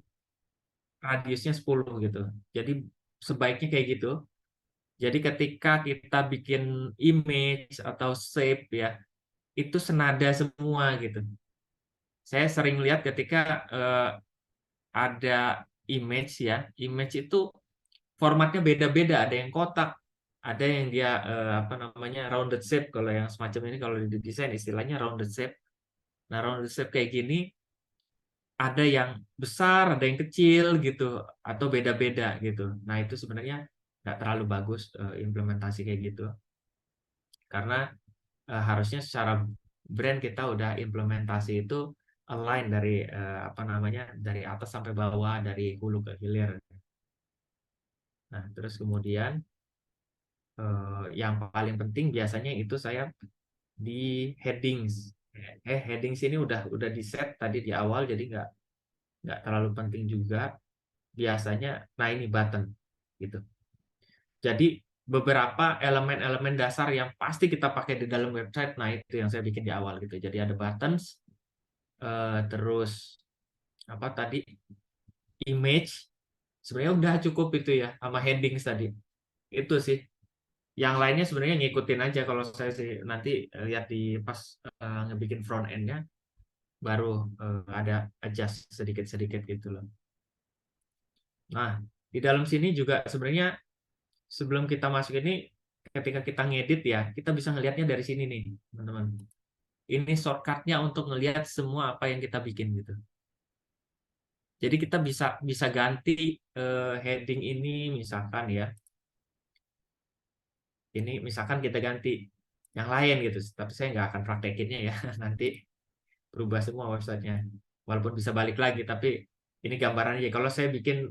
radiusnya 10 gitu. Jadi sebaiknya kayak gitu. Jadi ketika kita bikin image atau shape ya, itu senada semua gitu. Saya sering lihat ketika ada image ya, image itu formatnya beda-beda, ada yang kotak, ada yang dia apa namanya rounded shape. Kalau yang semacam ini kalau di desain istilahnya rounded shape. Nah, rounded shape kayak gini ada yang besar, ada yang kecil gitu, atau beda-beda gitu. Nah, itu sebenarnya nggak terlalu bagus implementasi kayak gitu, karena harusnya secara brand kita udah implementasi itu align dari apa namanya dari atas sampai bawah, dari hulu ke hilir. Nah, terus kemudian yang paling penting biasanya itu saya di headings. Headings ini udah di set tadi di awal, jadi nggak terlalu penting juga. Biasanya, nah ini button gitu. Jadi beberapa elemen-elemen dasar yang pasti kita pakai di dalam website, nah itu yang saya bikin di awal gitu. Jadi ada buttons, terus apa tadi image, sebenarnya udah cukup itu ya sama headings tadi. Itu sih. Yang lainnya sebenarnya ngikutin aja kalau saya sih nanti lihat di pas ngebikin front end-nya baru ada adjust sedikit-sedikit gitu loh. Nah, di dalam sini juga sebenarnya sebelum kita masuk ini ketika kita ngedit ya, kita bisa ngelihatnya dari sini nih, teman-teman. Ini shortcut-nya untuk ngelihat semua apa yang kita bikin gitu. Jadi kita bisa bisa ganti heading ini misalkan ya. Ini misalkan kita ganti yang lain gitu. Tapi saya nggak akan praktekinnya ya. Nanti berubah semua websitenya. Walaupun bisa balik lagi, tapi ini gambarannya. Kalau saya bikin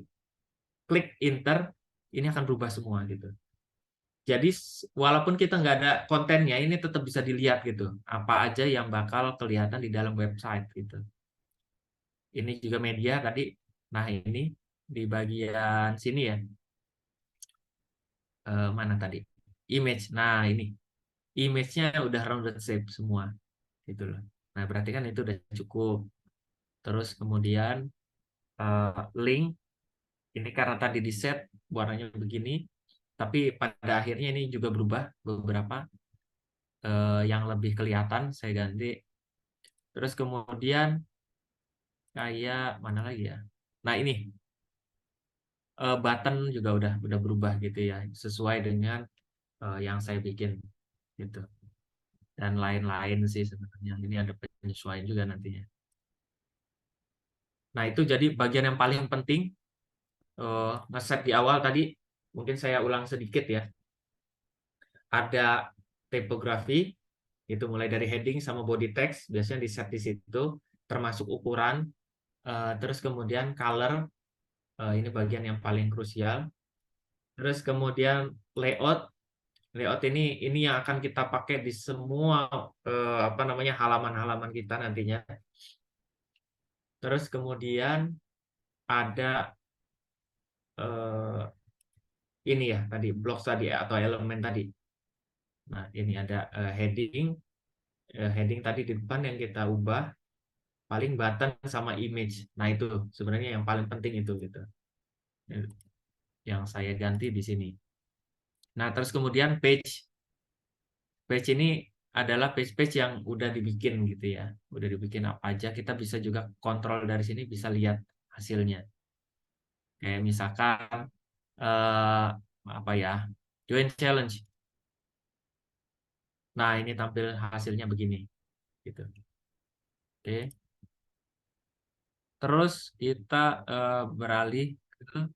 klik enter, ini akan berubah semua gitu. Jadi walaupun kita nggak ada kontennya, ini tetap bisa dilihat gitu. Apa aja yang bakal kelihatan di dalam website gitu. Ini juga media tadi. Nah, ini di bagian sini ya. Mana tadi? Image. Nah, ini image-nya udah rounded shape semua gitu loh. Nah, berarti kan itu udah cukup. Terus kemudian link ini karena tadi di set warnanya begini, tapi pada akhirnya ini juga berubah beberapa yang lebih kelihatan saya ganti. Terus kemudian kayak mana lagi ya? Nah, ini button juga udah berubah gitu ya, sesuai dengan yang saya bikin gitu. Dan lain-lain sih sebenarnya. Ini ada penyesuaian juga nantinya. Nah, itu jadi bagian yang paling penting ngeset di awal tadi. Mungkin saya ulang sedikit ya. Ada tipografi, itu mulai dari heading sama body text, biasanya di set di situ, termasuk ukuran, terus kemudian color, ini bagian yang paling krusial. Terus kemudian layout, layout ini yang akan kita pakai di semua apa namanya halaman-halaman kita nantinya. Terus kemudian ada eh, ini ya tadi blok tadi atau elemen tadi. Nah, ini ada heading, heading tadi di depan yang kita ubah, paling button sama image. Nah, itu sebenarnya yang paling penting itu gitu. Yang saya ganti di sini. Nah, terus kemudian page. Page ini adalah page-page yang udah dibikin gitu ya. Udah dibikin apa aja, kita bisa juga kontrol dari sini, bisa lihat hasilnya. Kayak misalkan apa ya, join challenge. Nah, ini tampil hasilnya begini gitu. Oke. Terus kita beralih ke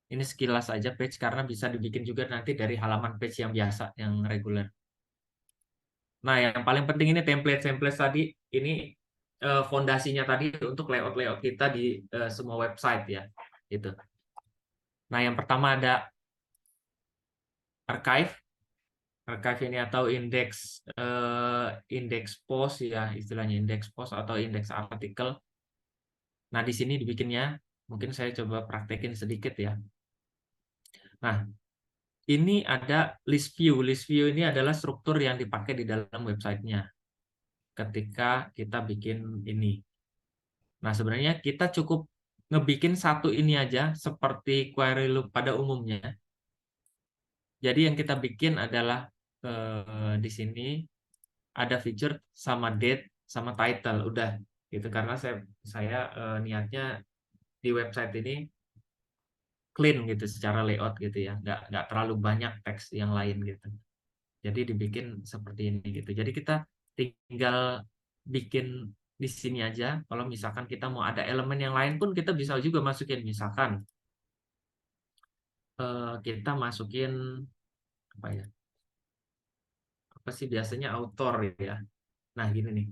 ini sekilas aja page karena bisa dibikin juga nanti dari halaman page yang biasa, yang reguler. Nah, yang paling penting ini template-template tadi, ini fondasinya tadi untuk layout-layout kita di semua website ya. Gitu. Nah, yang pertama ada archive. Archive ini atau indeks post ya, istilahnya indeks post atau indeks artikel. Nah, di sini dibikinnya, mungkin saya coba praktekin sedikit ya. Nah, ini ada list view. List view ini adalah struktur yang dipakai di dalam websitenya ketika kita bikin ini. Nah, sebenarnya kita cukup ngebikin satu ini aja seperti query loop pada umumnya. Jadi yang kita bikin adalah di sini ada feature sama date sama title, udah gitu, karena saya niatnya di website ini clean gitu secara layout gitu ya, nggak terlalu banyak teks yang lain gitu. Jadi dibikin seperti ini gitu. Jadi kita tinggal bikin di sini aja. Kalau misalkan kita mau ada elemen yang lain pun kita bisa juga masukin. Misalkan kita masukin apa ya? Apa sih biasanya author ya. Nah, gini nih.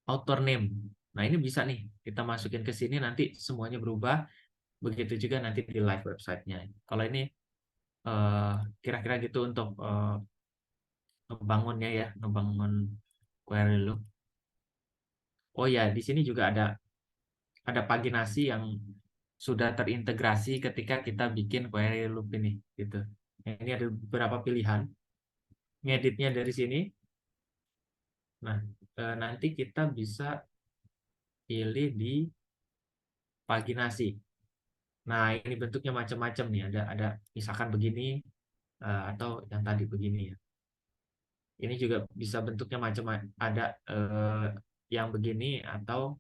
Author name. Nah, ini bisa nih kita masukin ke sini, nanti semuanya berubah. Begitu juga nanti di live websitenya. Kalau ini kira-kira gitu untuk ngebangunnya ya, ngebangun query loop. Oh ya, di sini juga ada paginasi yang sudah terintegrasi ketika kita bikin query loop ini gitu. Nah, ini ada beberapa pilihan. Ngeditnya dari sini. Nah, nanti kita bisa pilih di paginasi. Nah, ini bentuknya macam-macam nih. Ada misalkan begini atau yang tadi begini ya. Ini juga bisa bentuknya macam-macam. Ada yang begini atau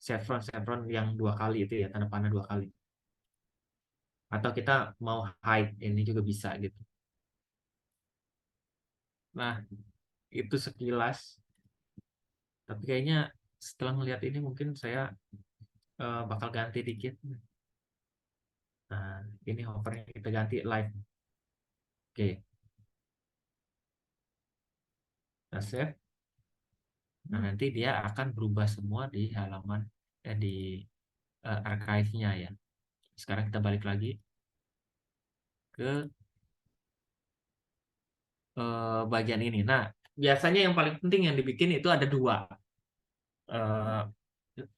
chevron yang 2 kali itu ya, tanda panah 2 kali. Atau kita mau hide, ini juga bisa gitu. Nah, itu sekilas. Tapi kayaknya setelah melihat ini mungkin saya bakal ganti dikit. Nah, ini hovernya kita ganti live. Oke, kita save. Nah, nanti dia akan berubah semua di halaman di archive-nya ya. Sekarang kita balik lagi ke bagian ini. Nah, biasanya yang paling penting yang dibikin itu ada dua. Eh,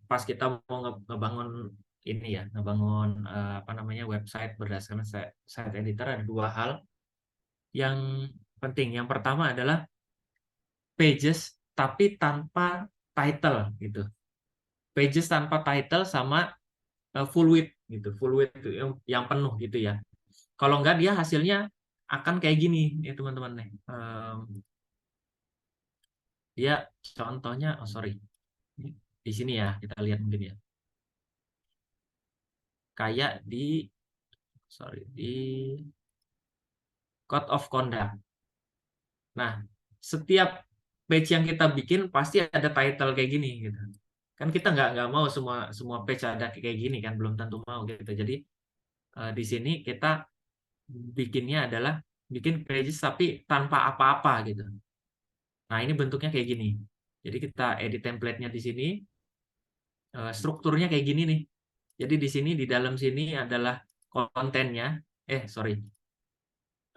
Pas kita mau ngebangun ini ya, ngebangun apa namanya website berdasarkan site editor, ada dua hal yang penting. Yang pertama adalah pages tapi tanpa title gitu. Pages tanpa title sama full width gitu. Full width itu yang penuh gitu ya. Kalau enggak dia hasilnya akan kayak gini nih teman-teman nih. Dia contohnya, oh sorry, di sini ya kita lihat mungkin ya. Kayak di code of conduct. Nah, setiap page yang kita bikin pasti ada title kayak gini gitu. Kan kita nggak mau semua semua page ada kayak gini kan, belum tentu mau gitu. Jadi di sini kita bikinnya adalah bikin pages tapi tanpa apa-apa gitu. Nah, ini bentuknya kayak gini. Jadi kita edit template-nya di sini, strukturnya kayak gini nih. Jadi di sini di dalam sini adalah kontennya. Sorry.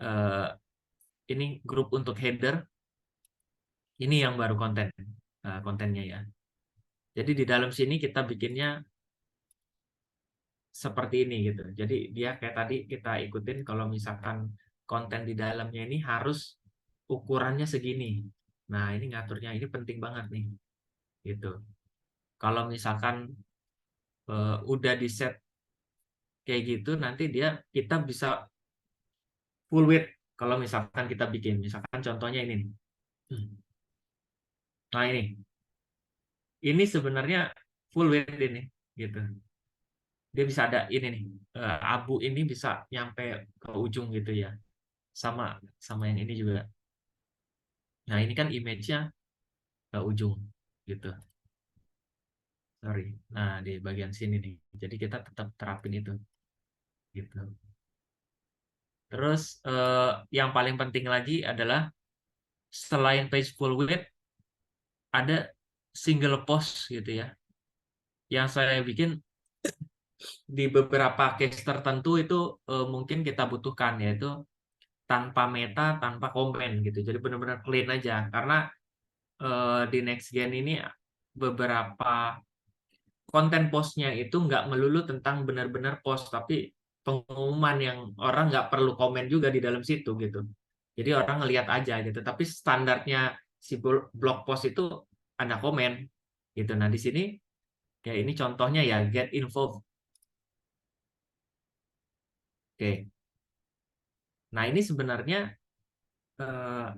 Eh, ini grup untuk header. Ini yang baru kontennya ya. Jadi di dalam sini kita bikinnya seperti ini gitu. Jadi dia kayak tadi kita ikutin, kalau misalkan konten di dalamnya ini harus ukurannya segini. Nah, ini ngaturnya ini penting banget nih. Gitu. Kalau misalkan udah di set kayak gitu, nanti kita bisa full width kalau misalkan kita bikin. Misalkan contohnya ini nih. Nah ini sebenarnya full width ini, gitu. Dia bisa ada ini nih, abu ini bisa nyampe ke ujung gitu ya, sama sama yang ini juga. Nah ini kan image-nya ke ujung gitu, sorry. Nah di bagian sini nih, jadi kita tetap terapin itu gitu. Terus yang paling penting lagi adalah selain page full width, ada single post gitu ya, yang saya bikin di beberapa case tertentu itu mungkin kita butuhkan, yaitu tanpa meta, tanpa komen gitu. Jadi benar-benar clean aja. Karena di next gen ini beberapa konten postnya itu nggak melulu tentang benar-benar post, tapi pengumuman yang orang nggak perlu komen juga di dalam situ gitu. Jadi orang ngelihat aja gitu. Tapi standarnya si blog post itu ada komen gitu. Nah di sini kayak ini contohnya ya, get info. Oke. Nah ini sebenarnya eh,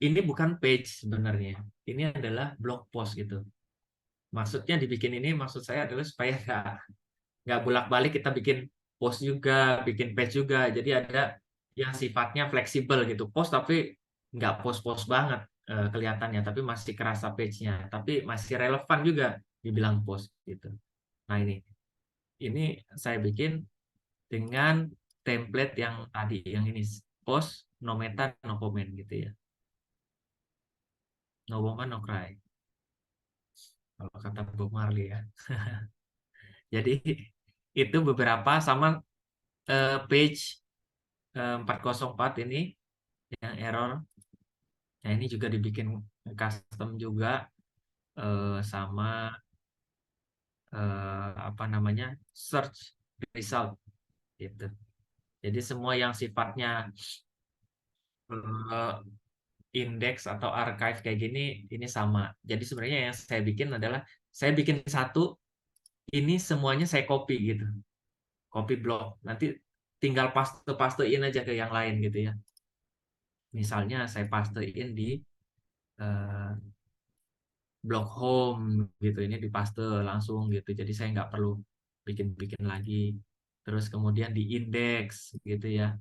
ini bukan page sebenarnya. Ini adalah blog post gitu. Maksudnya dibikin ini, maksud saya adalah supaya nggak bolak-balik kita bikin post juga, bikin page juga. Jadi ada yang sifatnya fleksibel gitu. Post tapi nggak post-post banget kelihatannya, tapi masih kerasa page-nya. Tapi masih relevan juga dibilang post gitu. Nah ini saya bikin dengan template yang tadi, yang ini post, no meta, no comment gitu ya. No woman, no cry. Kalau kata Bob Marley ya. Jadi itu beberapa sama page 404 ini yang error. Nah ini juga dibikin custom juga sama apa namanya, search result gitu. Jadi semua yang sifatnya eh, index atau archive kayak gini ini sama. Jadi sebenarnya yang saya bikin adalah saya bikin satu, ini semuanya saya copy gitu. Copy blog. Nanti tinggal pastein aja ke yang lain gitu ya. Misalnya saya pastein di eh, blog home gitu, ini dipaste langsung gitu, jadi saya nggak perlu bikin-bikin lagi. Terus kemudian di indeks gitu ya,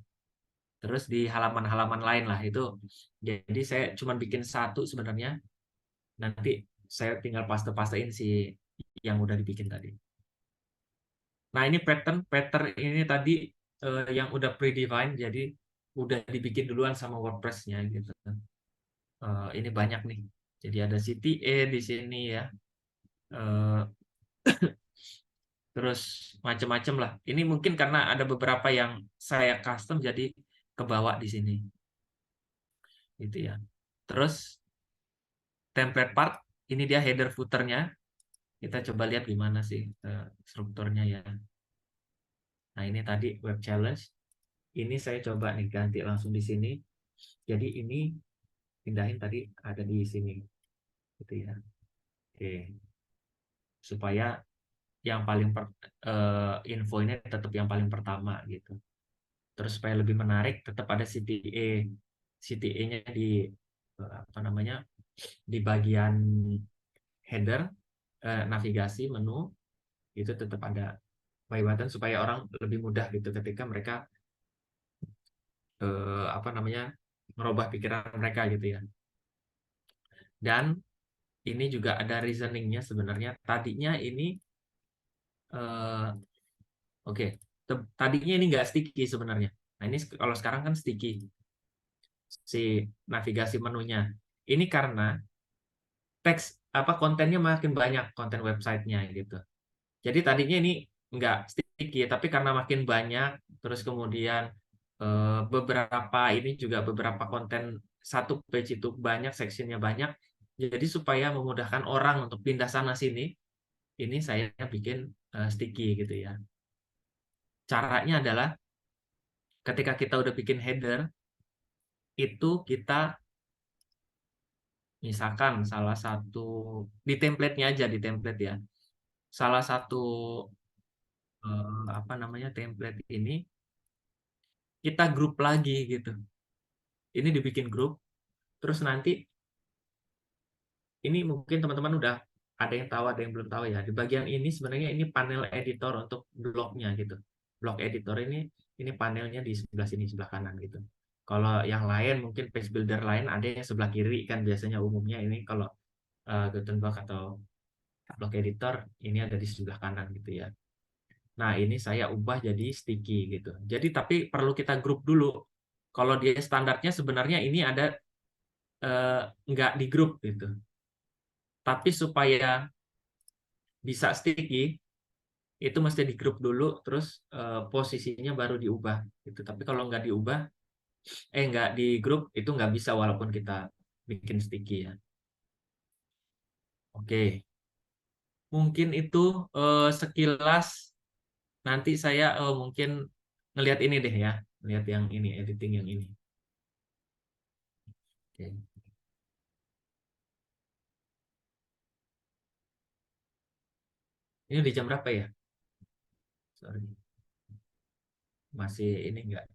terus di halaman-halaman lain lah itu. Jadi saya cuma bikin satu sebenarnya, nanti saya tinggal paste-pastein si yang udah dibikin tadi. Nah ini pattern pattern ini tadi yang udah predefined, jadi udah dibikin duluan sama WordPress-nya gitu. Ini banyak nih, jadi ada CTA di sini ya. Eh, Terus macam-macam lah. Ini mungkin karena ada beberapa yang saya custom jadi kebawa di sini, gitu ya. Terus template part, ini dia header footernya. Kita coba lihat gimana sih strukturnya ya. Nah ini tadi web challenge. Ini saya coba nih ganti langsung di sini. Jadi ini pindahin tadi ada di sini, gitu ya. Oke, supaya yang paling info ini tetap yang paling pertama gitu. Terus supaya lebih menarik tetap ada CTA. CTA-nya di apa namanya, di bagian header, navigasi menu itu tetap ada buy button supaya orang lebih mudah gitu ketika mereka apa namanya, merubah pikiran mereka gitu ya. Dan ini juga ada reasoningnya sebenarnya. Tadinya ini oke, tadinya ini nggak sticky sebenarnya. Nah ini kalau sekarang kan sticky si navigasi menunya. Ini karena teks apa kontennya makin banyak, konten websitenya gitu. Jadi tadinya ini nggak sticky, tapi karena makin banyak, terus kemudian beberapa ini juga beberapa konten satu page itu banyak, sectionnya banyak. Jadi supaya memudahkan orang untuk pindah sana sini, ini saya bikin sticky gitu ya. Caranya adalah ketika kita udah bikin header, itu kita misalkan salah satu di template-nya aja, di template ya. Salah satu apa namanya, template ini kita grup lagi gitu. Ini dibikin grup. Terus nanti ini mungkin teman-teman udah ada yang tahu, ada yang belum tahu ya. Di bagian ini sebenarnya ini panel editor untuk blognya gitu. Blog editor ini panelnya di sebelah sini, sebelah kanan gitu. Kalau yang lain mungkin page builder lain ada yang sebelah kiri kan biasanya umumnya. Ini kalau Gutenberg atau blog editor ini ada di sebelah kanan gitu ya. Nah, ini saya ubah jadi sticky gitu. Jadi tapi perlu kita grup dulu. Kalau dia standarnya sebenarnya ini ada nggak di grup gitu. Tapi supaya bisa sticky itu mesti di grup dulu, terus posisinya baru diubah gitu. Tapi kalau nggak diubah, nggak di grup itu nggak bisa walaupun kita bikin sticky ya. Oke, mungkin itu sekilas. Nanti saya mungkin ngelihat ini deh ya, lihat yang ini, editing yang ini. Oke. Ini di jam berapa ya? Sorry, masih ini enggak?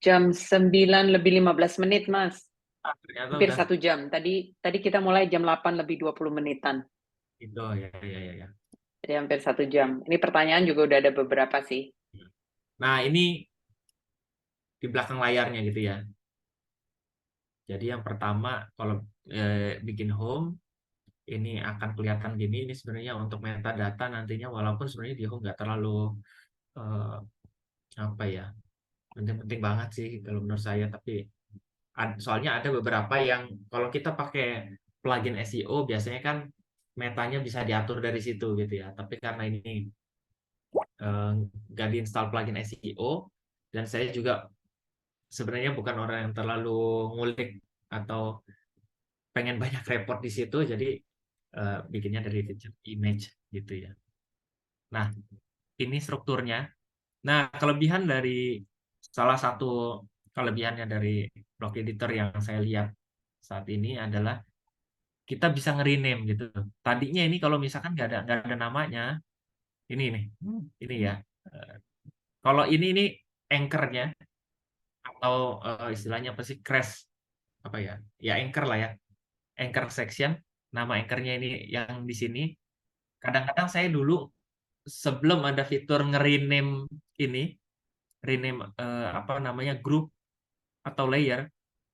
Jam 9:15, Mas. Ternyata Hampir udah 1 jam. Tadi kita mulai jam 8:20. itu ya, ya, ya, ya. Jadi hampir 1 jam. Ini pertanyaan juga udah ada beberapa sih. Nah, ini di belakang layarnya gitu ya. Jadi yang pertama kalau bikin home ini akan kelihatan gini. Ini sebenarnya untuk metadata nantinya, walaupun sebenarnya di home nggak terlalu eh, apa ya, penting-penting banget sih kalau menurut saya. Tapi soalnya ada beberapa yang kalau kita pakai plugin SEO biasanya kan metanya bisa diatur dari situ gitu ya. Tapi karena ini nggak diinstal plugin SEO dan saya juga sebenarnya bukan orang yang terlalu ngulik atau pengen banyak report di situ, jadi bikinnya dari feature image gitu ya. Nah, ini strukturnya. Nah, kelebihan dari salah satu kelebihannya dari blog editor yang saya lihat saat ini adalah kita bisa nge-rename gitu. Tadinya ini kalau misalkan nggak ada namanya, ini nih, ini ya. Eh, Kalau ini anchor-nya atau istilahnya apa sih, crash apa ya? Ya anchor lah ya, anchor section. Nama anchor-nya ini yang di sini. Kadang-kadang saya dulu sebelum ada fitur nge-rename ini, rename apa namanya, grup atau layer,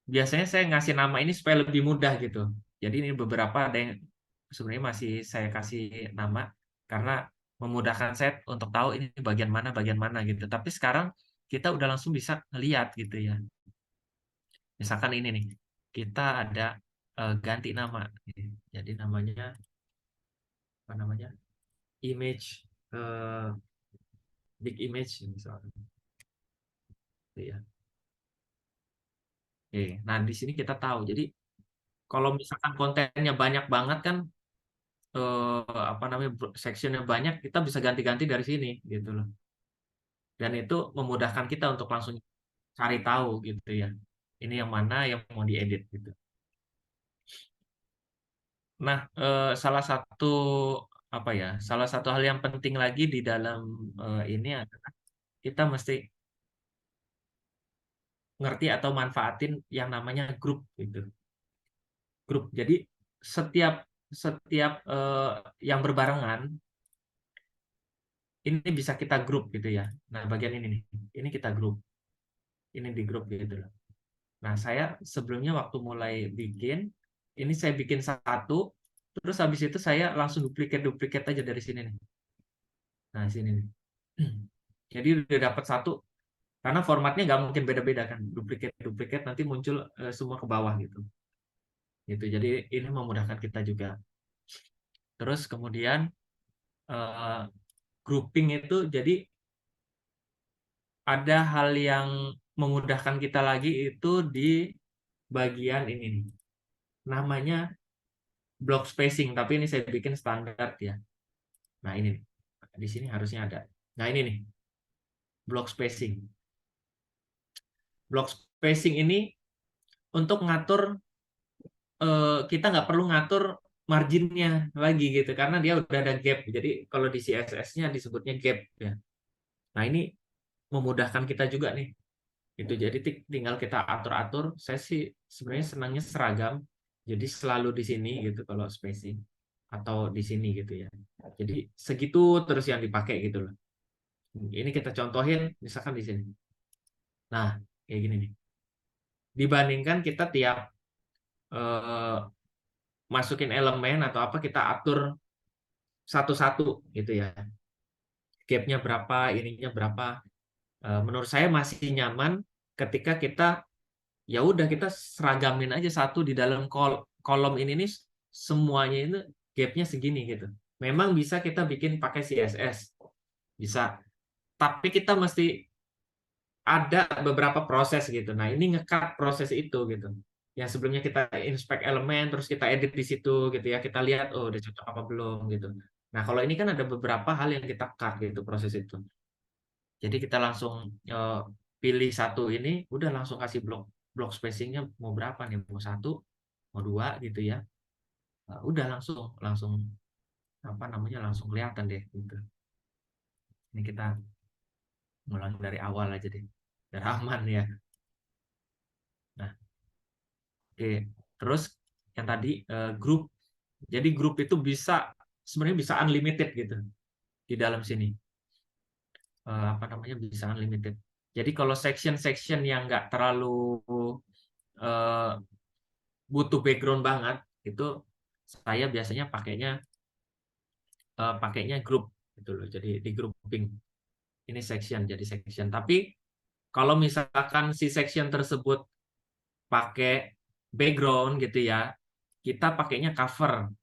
biasanya saya ngasih nama ini supaya lebih mudah gitu. Jadi ini beberapa ada yang sebenarnya masih saya kasih nama karena memudahkan saya untuk tahu ini bagian mana gitu. Tapi sekarang kita udah langsung bisa ngeliat gitu ya. Misalkan ini nih, kita ada ganti nama. Jadi namanya apa namanya? Image big image misalnya. Gitu ya. Oke, nah di sini kita tahu. Jadi kalau misalkan kontennya banyak banget kan apa namanya, sectionnya banyak, kita bisa ganti-ganti dari sini gitu loh. Dan itu memudahkan kita untuk langsung cari tahu gitu ya. Ini yang mana yang mau diedit gitu. Nah, salah satu apa ya? Salah satu hal yang penting lagi di dalam ini adalah kita mesti ngerti atau manfaatin yang namanya grup gitu. Grup. Jadi setiap setiap yang berbarengan ini bisa kita grup gitu ya. Nah, bagian ini nih, ini kita grup, ini di grup gitu loh. Nah, saya sebelumnya waktu mulai bikin, ini saya bikin satu, terus habis itu saya langsung duplikat aja dari sini nih. Nah, sini nih. Jadi udah dapat satu, karena formatnya nggak mungkin beda-beda kan, duplikat nanti muncul semua ke bawah gitu. Gitu. Jadi ini memudahkan kita juga. Terus kemudian eh, grouping itu jadi ada hal yang memudahkan kita lagi itu di bagian ini nih. Namanya block spacing, tapi ini saya bikin standar ya. Nah, ini nih. Di sini harusnya ada. Nah, ini nih, block spacing. Block spacing ini untuk ngatur kita nggak perlu ngatur marginnya lagi gitu karena dia udah ada gap. Jadi kalau di CSS-nya disebutnya gap ya. Nah, ini memudahkan kita juga nih. Itu jadi tinggal kita atur-atur. Saya sih sebenarnya senangnya seragam. Jadi selalu di sini gitu kalau spacing atau di sini gitu ya. Jadi segitu terus yang dipakai gitu loh. Ini kita contohin misalkan di sini. Nah, kayak gini nih. Dibandingkan kita tiap eh, masukin elemen atau apa kita atur satu-satu gitu ya. Gapnya berapa, ininya berapa. Menurut saya masih nyaman ketika kita ya udah kita seragamin aja satu di dalam kolom ini nih semuanya itu gapnya segini gitu. Memang bisa kita bikin pakai CSS, bisa. Tapi kita mesti ada beberapa proses gitu. Nah, ini ngekat proses itu gitu. Yang sebelumnya kita inspect elemen, terus kita edit di situ gitu ya. Kita lihat, oh udah cocok apa belum gitu. Nah, kalau ini kan ada beberapa hal yang kita cut gitu proses itu. Jadi kita langsung eh, pilih satu ini, udah langsung kasih blok spacingnya mau berapa nih? Mau satu, mau dua gitu ya. Udah langsung langsung apa namanya langsung kelihatan deh gitu. Ini kita mulai dari awal aja deh. Biar aman ya. Nah, oke. Terus yang tadi grup. Jadi grup itu bisa sebenarnya bisa unlimited gitu di dalam sini. Apa namanya bisa unlimited. Jadi kalau section-section yang nggak terlalu eh, butuh background banget itu saya biasanya pakainya grup gitu loh. Jadi di grouping ini section jadi section. Tapi kalau misalkan si section tersebut pakai background gitu ya, kita pakainya cover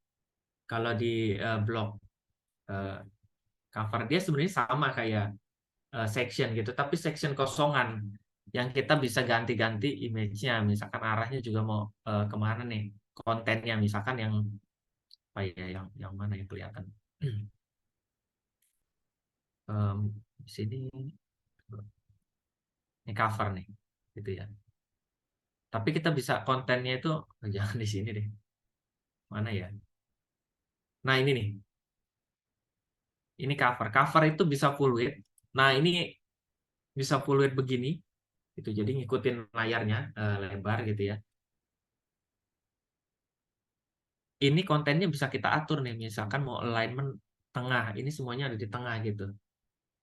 kalau di blog. Eh, Cover dia sebenarnya sama kayak section gitu, tapi section kosongan yang kita bisa ganti-ganti image-nya. Misalkan arahnya juga mau kemana nih kontennya, misalkan yang apa ya, yang mana yang kelihatan. Di sini ini cover nih, gitu ya. Tapi kita bisa kontennya itu jangan di sini deh. Mana ya? Nah ini nih, ini cover. Cover itu bisa full width. Nah ini bisa full width begini, gitu. Jadi ngikutin layarnya lebar gitu ya. Ini kontennya bisa kita atur nih, misalkan mau alignment tengah, ini semuanya ada di tengah gitu.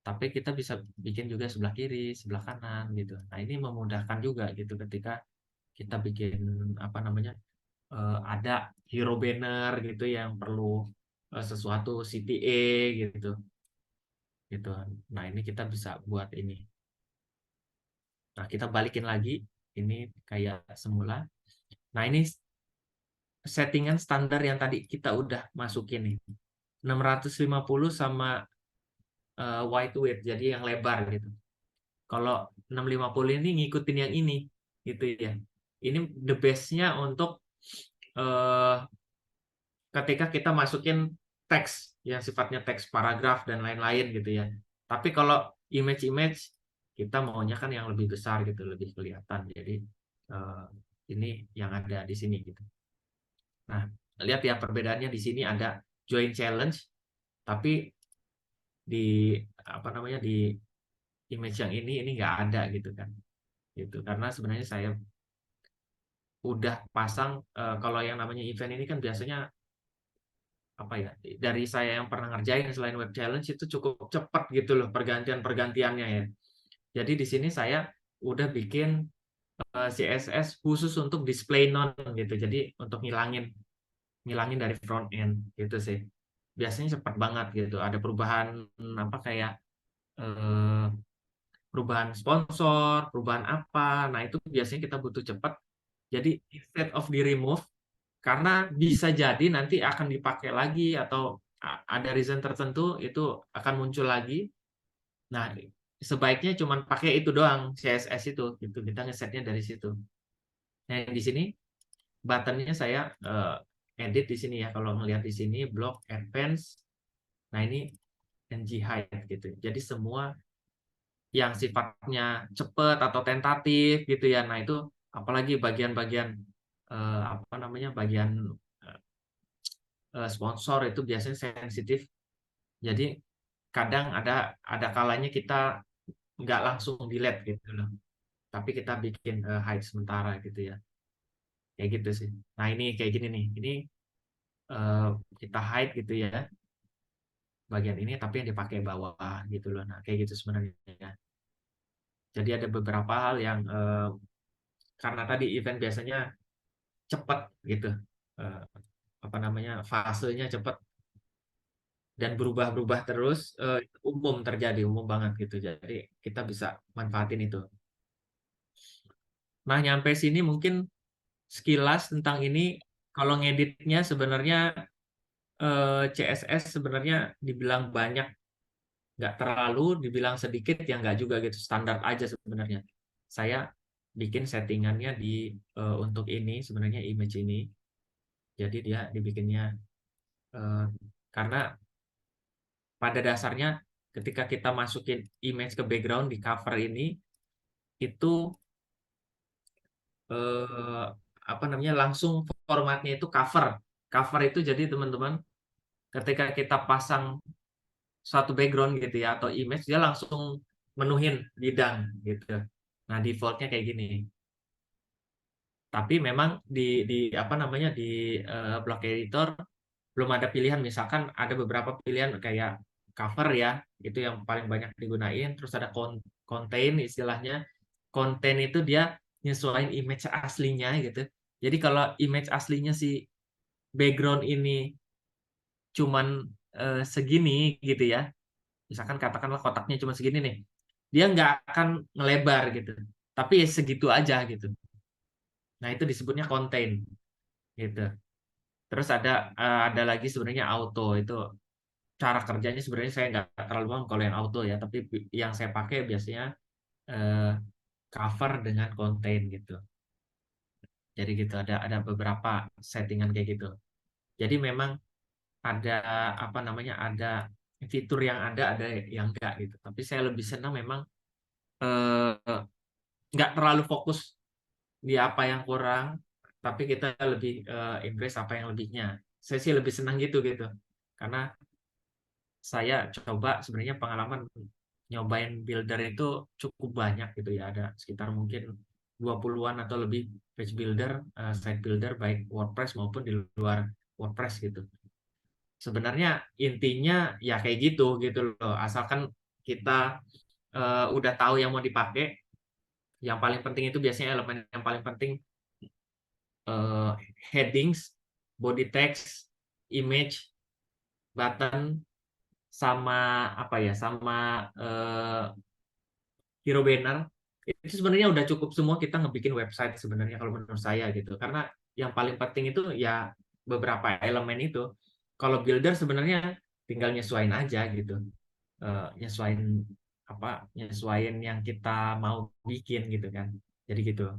Tapi kita bisa bikin juga sebelah kiri, sebelah kanan gitu. Nah ini memudahkan juga gitu ketika kita bikin apa namanya ada hero banner gitu yang perlu sesuatu CTA gitu gitu. Nah ini kita bisa buat ini. Nah kita balikin lagi ini kayak semula. Nah ini settingan standar yang tadi kita udah masukin nih 650 sama wide width jadi yang lebar gitu. Kalau 650 ini ngikutin yang ini gitu ya. Ini the best-nya untuk eh, ketika kita masukin teks yang sifatnya teks paragraf dan lain-lain gitu ya. Tapi kalau image-image kita maunya kan yang lebih besar gitu, lebih kelihatan. Jadi eh, ini yang ada di sini gitu. Nah, lihat ya perbedaannya di sini ada join challenge, tapi di apa namanya di image yang ini nggak ada gitu kan. Gitu. Karena sebenarnya saya udah pasang kalau yang namanya event ini kan biasanya apa ya dari saya yang pernah ngerjain selain web challenge itu cukup cepat gitu loh pergantiannya ya. Jadi di sini saya udah bikin CSS khusus untuk display none gitu. Jadi untuk ngilangin ngilangin dari front end gitu sih. Biasanya cepat banget gitu. Ada perubahan apa kayak eh, perubahan sponsor, perubahan apa. Nah, itu biasanya kita butuh cepat. Jadi instead of di remove karena bisa jadi nanti akan dipakai lagi atau ada reason tertentu itu akan muncul lagi. Nah, sebaiknya cuma pakai itu doang CSS itu gitu. Kita ngesetnya dari situ. Nah, di sini buttonnya saya edit di sini ya. Kalau melihat di sini block advance. Nah, ini ng height gitu. Jadi semua yang sifatnya cepat atau tentatif gitu ya. Nah, itu apalagi bagian-bagian apa namanya bagian sponsor itu biasanya sensitif. Jadi kadang ada kalanya kita nggak langsung delete gitu loh. tapi kita bikin hide sementara gitu ya. Kayak gitu sih. Nah, ini kayak gini nih. Ini eh, kita hide gitu ya bagian ini, tapi yang dipakai bawah gitu loh. Nah, kayak gitu sebenarnya. Jadi ada beberapa hal yang karena tadi event biasanya cepat gitu. Eh, apa namanya? Fasenya cepat dan berubah-berubah terus, umum terjadi, umum banget gitu. Jadi kita bisa manfaatin itu. Nah, nyampe sini mungkin sekilas tentang ini. Kalau ngeditnya sebenarnya CSS sebenarnya dibilang banyak, nggak terlalu, dibilang sedikit ya nggak juga gitu, standar aja sebenarnya. Saya bikin settingannya di untuk ini sebenarnya image ini, jadi dia dibikinnya eh, karena pada dasarnya ketika kita masukin image ke background di cover ini itu eh, apa namanya langsung formatnya itu cover. Cover itu jadi teman-teman ketika kita pasang suatu background gitu ya atau image dia langsung menuhin bidang gitu. Nah, defaultnya kayak gini. Tapi memang di apa namanya di block editor belum ada pilihan, misalkan ada beberapa pilihan kayak cover ya, itu yang paling banyak digunain, terus ada contain istilahnya. Konten itu dia nyesuaiin image aslinya gitu. Jadi kalau image aslinya si background ini cuman segini gitu ya, misalkan katakanlah kotaknya cuma segini nih, dia nggak akan ngelebar gitu, tapi ya segitu aja gitu. Nah, itu disebutnya contain gitu. Terus ada lagi sebenarnya auto, itu cara kerjanya sebenarnya saya nggak terlalu paham kalau yang auto ya, tapi yang saya pakai biasanya eh, cover dengan contain gitu. Jadi gitu ada beberapa settingan kayak gitu. Jadi memang ada apa namanya ada fitur yang ada yang enggak gitu. Tapi saya lebih senang memang eh, nggak terlalu fokus di apa yang kurang, tapi kita lebih embrace apa yang lebihnya. Saya sih lebih senang gitu gitu. Karena saya coba sebenarnya pengalaman nyobain builder itu cukup banyak gitu ya. Ada sekitar mungkin 20-an atau lebih page builder, site builder baik WordPress maupun di luar WordPress gitu. Sebenarnya intinya ya kayak gitu gitu loh. Asalkan kita udah tahu yang mau dipakai, yang paling penting itu biasanya elemen yang paling penting eh, headings, body text, image, button, sama apa ya, sama hero banner. Itu sebenarnya udah cukup semua kita ngebikin website sebenarnya kalau menurut saya gitu. Karena yang paling penting itu ya beberapa elemen itu. Kalau builder sebenarnya tinggal nyesuain aja gitu. Nyesuain apa? Nyesuain yang kita mau bikin gitu kan. Jadi gitu.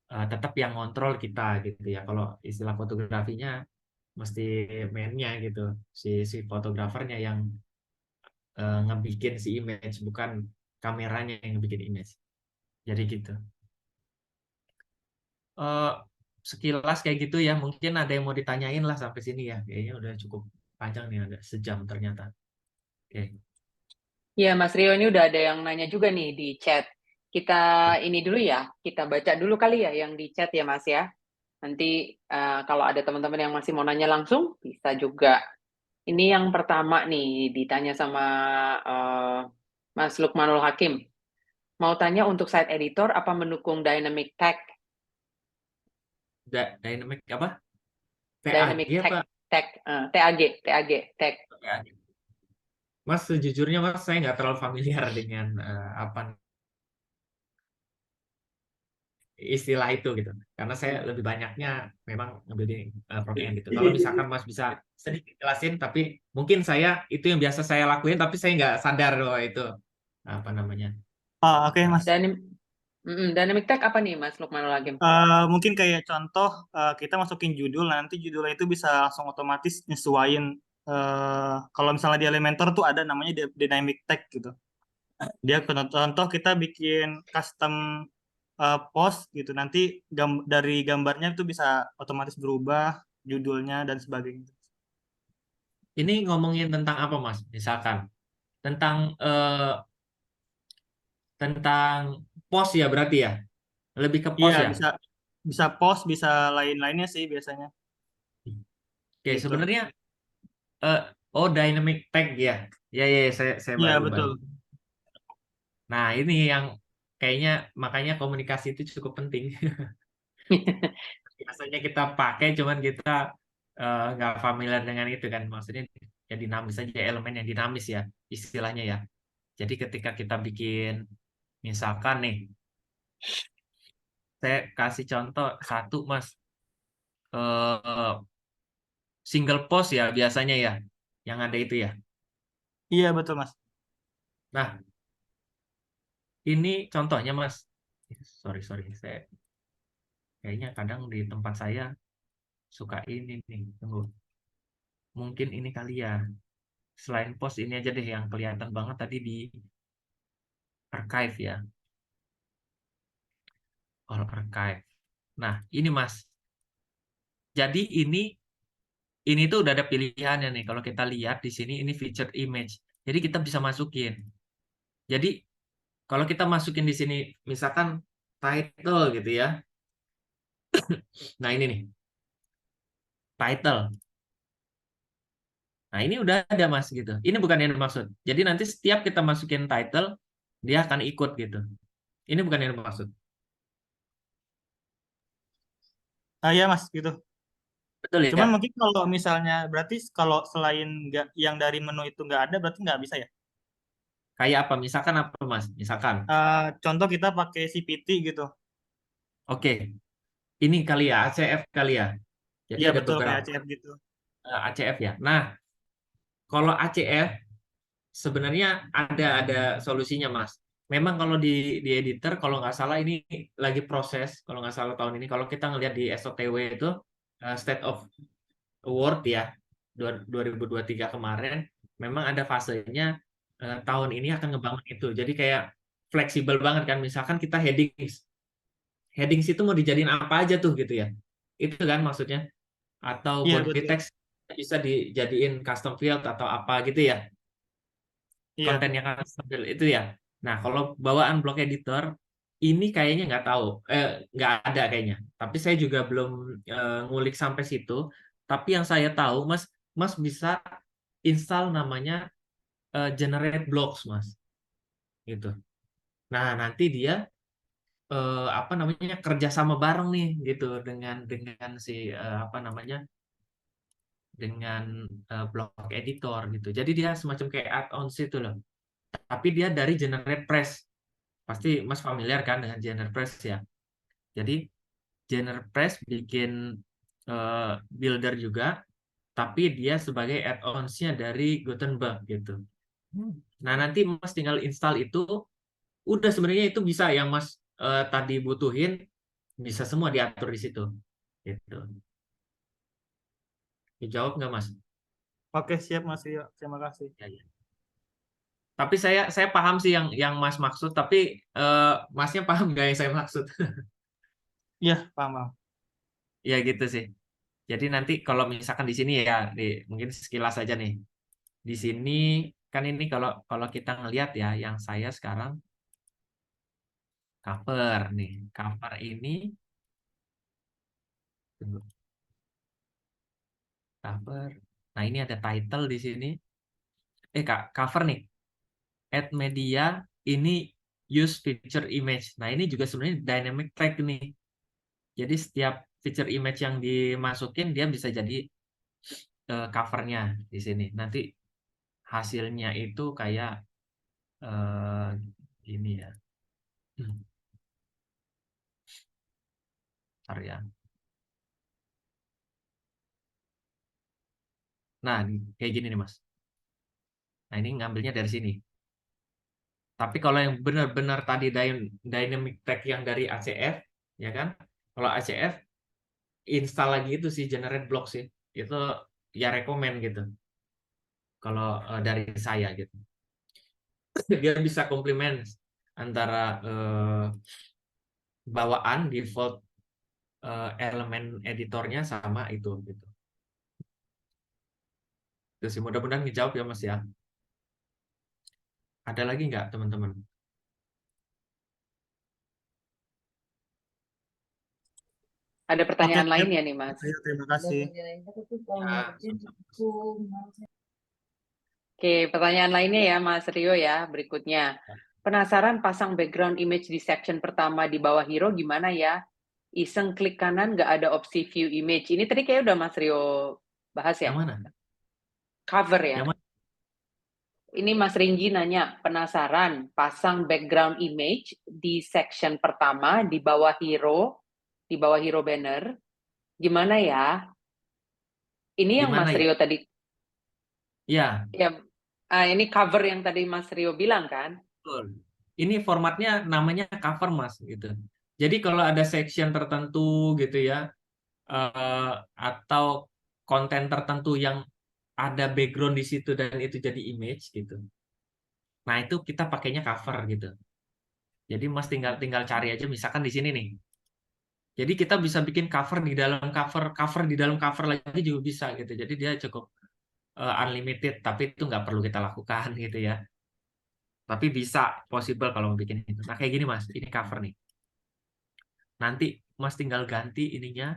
Tetap yang ngontrol kita gitu ya. Kalau istilah fotografinya mesti mainnya gitu. Si fotografernya yang ngebikin si image, bukan kameranya yang ngebikin image. Jadi gitu. Eh, Sekilas kayak gitu ya. Mungkin ada yang mau ditanyain lah sampai sini ya. Kayaknya udah cukup panjang nih, ada sejam ternyata. Oke. Ya, Mas Rio, ini udah ada yang nanya juga nih di chat. Kita ini dulu ya, kita baca dulu kali ya yang di chat ya, Mas ya. Nanti kalau ada teman-teman yang masih mau nanya langsung, bisa juga. Ini yang pertama nih, ditanya sama eh, Mas Lukmanul Hakim. Mau tanya untuk site editor, apa mendukung dynamic tag? Dynamic apa? TAG Dynamic tag, apa? TAG, TAG, tag. TAG. Mas, sejujurnya Mas, saya nggak terlalu familiar dengan apa istilah itu gitu. Karena saya lebih banyaknya memang ngambil di front end gitu. Kalau misalkan Mas bisa sedikit jelasin, tapi mungkin saya itu yang biasa saya lakuin, tapi saya nggak sadar bahwa itu apa namanya. Oke, Mas. Dynamic, dynamic tag apa nih, Mas Lukmanul Hakim? Mungkin kayak contoh kita masukin judul, nanti judulnya itu bisa langsung otomatis nyesuaiin. Kalau misalnya di Elementor tuh ada namanya dynamic tag gitu. Dia contoh kita bikin custom post gitu, nanti dari gambarnya itu bisa otomatis berubah judulnya dan sebagainya. Ini ngomongin tentang apa Mas? Misalkan tentang tentang post ya berarti ya. Lebih ke Iya, post ya. bisa bisa post, bisa lain-lainnya sih biasanya. Oke, Gitu. sebenarnya eh, oh dynamic tag ya. Ya ya ya, saya Iya, baru betul. baru. Nah, ini yang kayaknya makanya komunikasi itu cukup penting. Biasanya kita pakai cuman kita nggak familiar dengan itu kan. Maksudnya ya dinamis aja, elemen yang dinamis ya istilahnya ya. Jadi ketika kita bikin misalkan nih, saya kasih contoh satu Mas, eh, single post ya biasanya ya, yang ada itu ya. Iya, betul, Mas. Nah, ini contohnya Mas. Sorry sorry, saya kayaknya kadang di tempat saya suka ini nih. Tunggu, mungkin ini kali ya. Selain post ini aja deh yang kelihatan banget tadi di archive ya. All archive. Nah, ini Mas. Jadi ini tuh udah ada pilihannya nih. Kalau kita lihat di sini ini featured image. Jadi kita bisa masukin. Jadi kalau kita masukin di sini misalkan title gitu ya. Nah, ini nih, title. Nah, ini udah ada Mas gitu. Ini bukan yang dimaksud. Jadi nanti setiap kita masukin title, dia akan ikut gitu. Ini bukan yang dimaksud. Ah, iya, Mas, gitu. Betul Cuman ya? mungkin kalau misalnya, berarti kalau selain nggak yang dari menu itu nggak ada, berarti nggak bisa ya? Kayak apa? Misalkan apa Mas? Misalkan. Contoh kita pakai CPT gitu. Oke, ini kali ya, ACF kali ya. Jadi Iya, ada betul, kayak beberapa CF gitu. ACF ya. Nah, kalau ACF sebenarnya ada solusinya, Mas. Memang kalau di editor, kalau nggak salah ini lagi proses, kalau nggak salah tahun ini, kalau kita ngelihat di SOTW itu State of Award ya 2023 kemarin, memang ada fasenya tahun ini akan ngebangun itu. Jadi kayak fleksibel banget kan. Misalkan kita headings itu mau dijadiin apa aja tuh gitu ya. Itu kan maksudnya. Atau Iya, body betul. text bisa dijadiin custom field atau apa gitu ya. Iya. Konten yang custom field itu ya. Nah, kalau bawaan blog editor ini kayaknya nggak tahu, nggak ada kayaknya. Tapi saya juga belum ngulik sampai situ. Tapi yang saya tahu, Mas bisa install namanya generate blocks, Mas. Gitu. Nah, nanti dia apa namanya kerjasama bareng nih gitu dengan si apa namanya dengan blog editor gitu. Jadi dia semacam kayak add-ons itu loh. Tapi dia dari GeneratePress. Pasti Mas familiar kan dengan GeneratePress ya. Jadi GeneratePress bikin builder juga, tapi dia sebagai add-ons-nya dari Gutenberg gitu. Nah, nanti Mas tinggal install itu, udah sebenarnya itu bisa yang Mas tadi butuhin, bisa semua diatur di situ. Gitu. Dijawab nggak Mas? Oke, siap, Mas Rio. Terima kasih. Ya, ya. Tapi saya paham sih yang Mas maksud, tapi Masnya paham nggak yang saya maksud? Iya, paham, paham. Ya gitu sih. Jadi nanti kalau misalkan di sini ya, mungkin sekilas aja nih. Di sini kan ini kalau kalau kita ngelihat ya, yang saya sekarang cover nih. Cover ini tunggu, cover. Nah, ini ada title di sini. Kak, cover nih. Add media ini use feature image. Nah, ini juga sebenarnya dynamic tag nih. Jadi setiap feature image yang dimasukin dia bisa jadi covernya di sini. Nanti hasilnya itu kayak gini ya. Bentar ya. Nah, kayak gini nih Mas. Nah, ini ngambilnya dari sini. Tapi kalau yang benar-benar tadi dynamic tag yang dari ACF, ya kan? Kalau ACF install lagi itu sih generate block sih. Itu ya rekomen gitu. Kalau dari saya gitu. Dia bisa komplement antara bawaan default elemen editornya sama itu gitu. Terus mudah-mudahan dijawab ya Mas ya. Ada lagi nggak teman-teman? Ada Oke, pertanyaan sip. lainnya nih, Mas? Ayo, terima kasih. Ya, sama-sama. Oke, pertanyaan lainnya ya, Mas Rio ya, berikutnya. Penasaran pasang background image di section pertama di bawah hero gimana ya? Iseng klik kanan nggak ada opsi view image. Ini tadi kayak udah Mas Rio bahas Yang ya, mana? cover ya. Yang mana? Ini Mas Ringgi nanya, penasaran pasang background image di section pertama di bawah hero banner, gimana ya? Ini yang Gimana Mas ya? Rio tadi, Ya, ya, ini cover yang tadi Mas Rio bilang kan? betul. Ini formatnya namanya cover, Mas, gitu. Jadi kalau ada section tertentu gitu ya, atau konten tertentu yang ada background di situ dan itu jadi image gitu. Nah, itu kita pakainya cover gitu. Jadi Mas tinggal tinggal cari aja misalkan di sini nih. Jadi kita bisa bikin cover di dalam cover, cover di dalam cover lagi juga bisa gitu. Jadi dia cukup unlimited, tapi itu nggak perlu kita lakukan gitu ya. Tapi bisa possible kalau mau bikin itu. Nah, kayak gini Mas, ini cover nih. Nanti Mas tinggal ganti ininya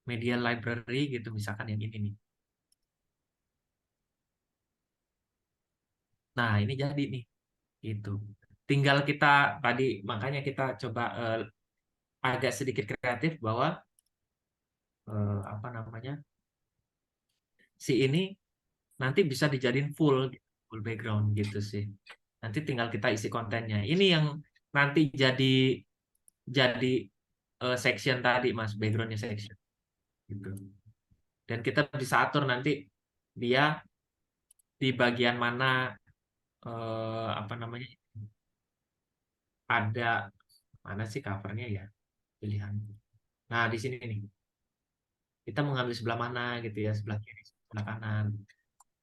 media library gitu misalkan yang ini nih. Nah, ini jadi nih. Gitu. Tinggal kita tadi makanya kita coba agak sedikit kreatif bahwa apa namanya? Si ini nanti bisa dijadiin full background gitu sih. Nanti tinggal kita isi kontennya. Ini yang nanti jadi section tadi Mas, backgroundnya section gitu. Dan kita bisa atur nanti dia di bagian mana apa namanya? Ada mana sih covernya ya pilihan. Nah, di sini nih kita mengambil sebelah mana gitu ya, sebelah kiri, sebelah kanan.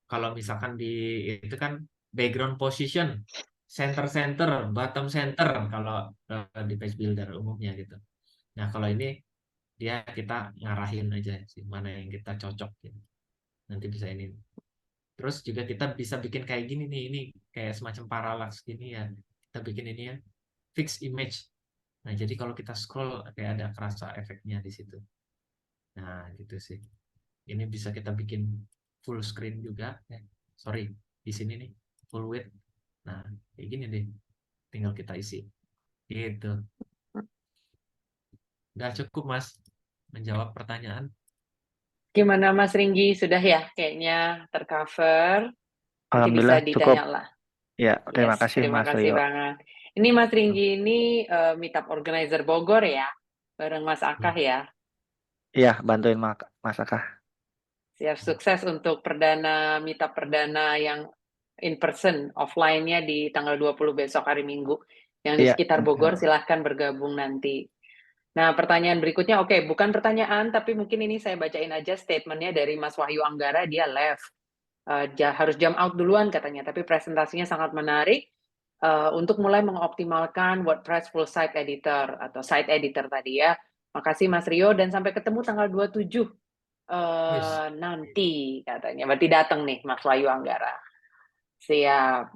Kalau misalkan di itu kan background position, center center, bottom center kalau di page builder umumnya gitu. Nah, kalau ini dia kita ngarahin aja sih mana yang kita cocok gitu. Nanti bisa ini. Terus juga kita bisa bikin kayak gini nih, ini kayak semacam parallax gini ya. Kita bikin ini ya, fix image. Nah, jadi kalau kita scroll kayak ada kerasa efeknya di situ. Nah, gitu sih. Ini bisa kita bikin full screen juga. Sorry, di sini nih full width. Nah, kayak gini deh. Tinggal kita isi. Gitu. Udah cukup, Mas, menjawab pertanyaan. Gimana Mas Ringgi? Sudah ya kayaknya tercover. Nanti bisa Alhamdulillah cukup. ditanya lah. Ya, terima Yes, kasih terima Mas kasih Rio. banget. Ini Mas Ringgi ini meetup organizer Bogor ya, bareng Mas Akah ya. Iya, bantuin Mas Aka. Siap sukses untuk meetup perdana yang in person, offline-nya di tanggal 20 besok hari Minggu. Yang di Iya, sekitar insya Bogor Allah. silahkan bergabung nanti. Nah, pertanyaan berikutnya, oke, bukan pertanyaan, tapi mungkin ini saya bacain aja statement-nya dari Mas Wahyu Anggara, dia left. Harus jam out duluan katanya, tapi presentasinya sangat menarik untuk mulai mengoptimalkan WordPress full site editor atau site editor tadi ya. Makasih Mas Rio, dan sampai ketemu tanggal 27 Yes. nanti katanya. Berarti datang nih Mas Wahyu Anggara. Siap.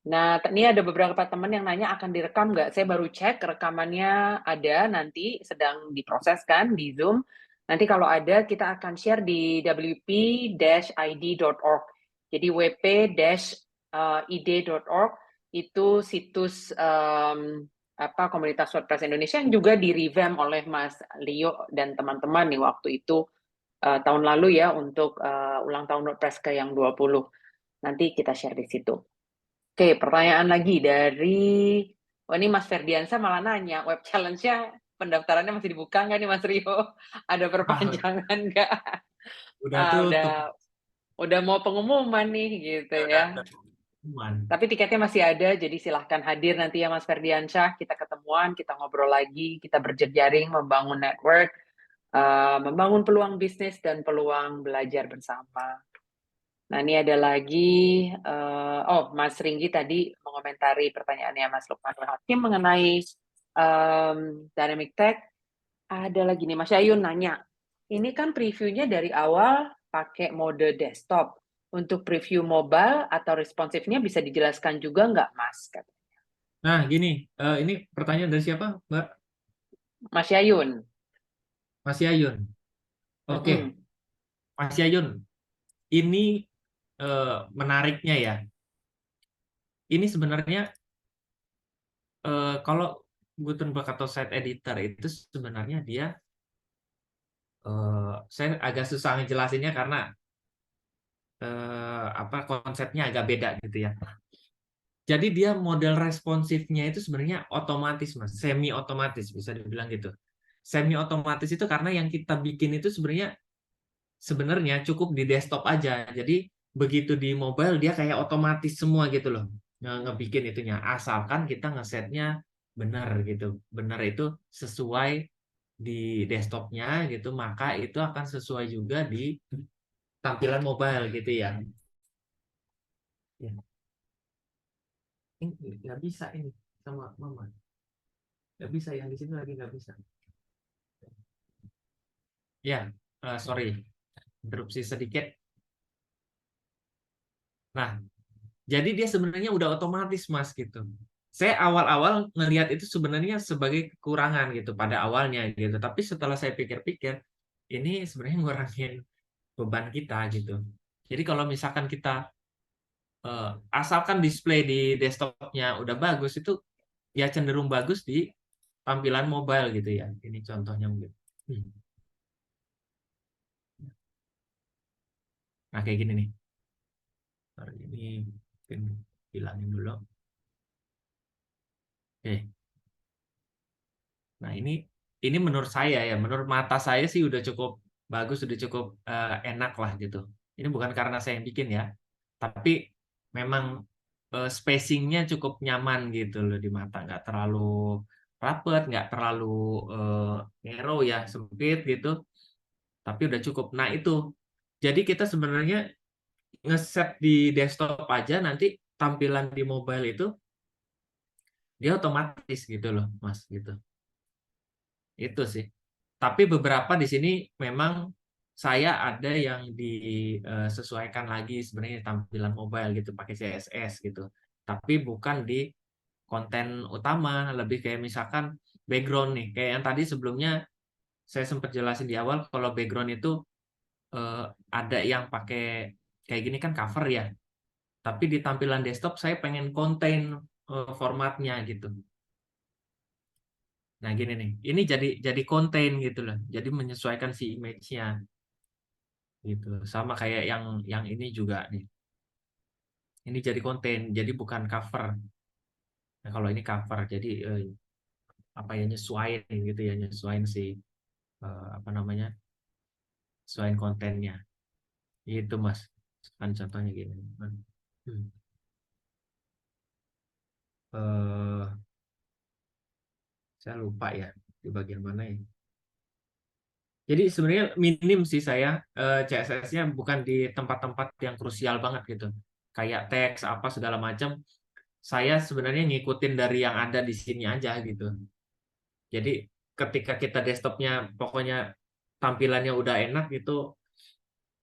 Nah, ini ada beberapa teman yang nanya akan direkam nggak? Saya baru cek rekamannya ada nanti sedang diproseskan di Zoom. Nanti kalau ada kita akan share di wp-id.org. Jadi wp-id.org itu situs komunitas WordPress Indonesia yang juga di-revamp oleh Mas Leo dan teman-teman nih waktu itu tahun lalu ya untuk ulang tahun WordPress ke yang 20. Nanti kita share di situ. Oke, pertanyaan lagi dari, ini Mas Ferdiansa malah nanya, web challenge-nya pendaftarannya masih dibuka nggak nih Mas Rio? Ada perpanjangan nggak? Udah tutup. Udah mau pengumuman nih gitu ya. Tapi tiketnya masih ada, jadi silahkan hadir nanti ya Mas Ferdiansyah. Kita ketemuan, kita ngobrol lagi, kita berjejaring, membangun network, membangun peluang bisnis dan peluang belajar bersama. Nah, ini ada lagi, Mas Ringgi tadi mengomentari pertanyaannya Mas Lukmanul Hakim mengenai Dynamic Tag. Ada lagi nih, Mas Yayun nanya, ini kan previewnya dari awal pakai mode desktop. Untuk preview mobile atau responsifnya bisa dijelaskan juga nggak, Mas? Nah, gini, ini pertanyaan dari siapa, Mbak? Mas Yayun. Mas Yayun. Oke, Mm-mm. Mas Yayun, ini menariknya ya. Ini sebenarnya kalau Gutenberg atau site editor itu sebenarnya dia saya agak susah ngejelasinnya karena apa konsepnya agak beda gitu ya. Jadi dia model responsifnya itu sebenarnya otomatis, Mas, semi otomatis bisa dibilang gitu. Semi otomatis itu karena yang kita bikin itu sebenarnya cukup di desktop aja. Jadi begitu di mobile dia kayak otomatis semua gitu loh. Ngebikin itunya asalkan kita ngesetnya benar gitu. Benar itu sesuai di desktopnya gitu, maka itu akan sesuai juga di tampilan mobile gitu ya. Ya, ini nggak bisa ini sama mama. Nggak bisa yang di sini lagi nggak bisa. Ya, sorry, interupsi sedikit. Nah, jadi dia sebenarnya udah otomatis Mas gitu. Saya awal-awal ngelihat itu sebenarnya sebagai kekurangan gitu pada awalnya gitu. Tapi setelah saya pikir-pikir, ini sebenarnya ngurangin beban kita gitu. Jadi kalau misalkan kita asalkan display di desktopnya udah bagus itu ya cenderung bagus di tampilan mobile gitu ya. Ini contohnya mungkin. Hmm. Nah kayak gini nih. Ntar ini mungkin bilangin dulu. Oke. Nah ini menurut saya ya, menurut mata saya sih udah cukup bagus, udah cukup enak lah gitu. Ini bukan karena saya yang bikin ya, tapi memang spacingnya cukup nyaman gitu loh di mata, nggak terlalu rapet, nggak terlalu narrow ya, sempit gitu, tapi udah cukup. Nah itu, jadi kita sebenarnya ngeset di desktop aja nanti tampilan di mobile itu dia otomatis gitu loh, Mas gitu. Itu sih. Tapi beberapa di sini memang saya ada yang disesuaikan lagi sebenarnya tampilan mobile gitu pakai CSS gitu. Tapi bukan di konten utama, lebih kayak misalkan background nih. Kayak yang tadi sebelumnya saya sempat jelasin di awal kalau background itu eh, ada yang pakai kayak gini kan cover ya. Tapi di tampilan desktop saya pengen contain formatnya gitu. Nah, gini nih. Ini jadi konten gitu loh. Jadi menyesuaikan si image-nya gitu. Sama kayak yang ini juga nih. Ini jadi konten, jadi bukan cover. Nah, kalau ini cover jadi apa ya nyesuaiin gitu ya, nyesuaiin si apa namanya? Nyesuaiin kontennya. Itu Mas. Kan contohnya gini. Hmm. Eh, saya lupa ya di bagian mana ya. Jadi sebenarnya minim sih saya CSS-nya bukan di tempat-tempat yang krusial banget gitu. Kayak teks apa segala macam. Saya sebenarnya ngikutin dari yang ada di sini aja gitu. Jadi ketika kita desktopnya pokoknya tampilannya udah enak gitu,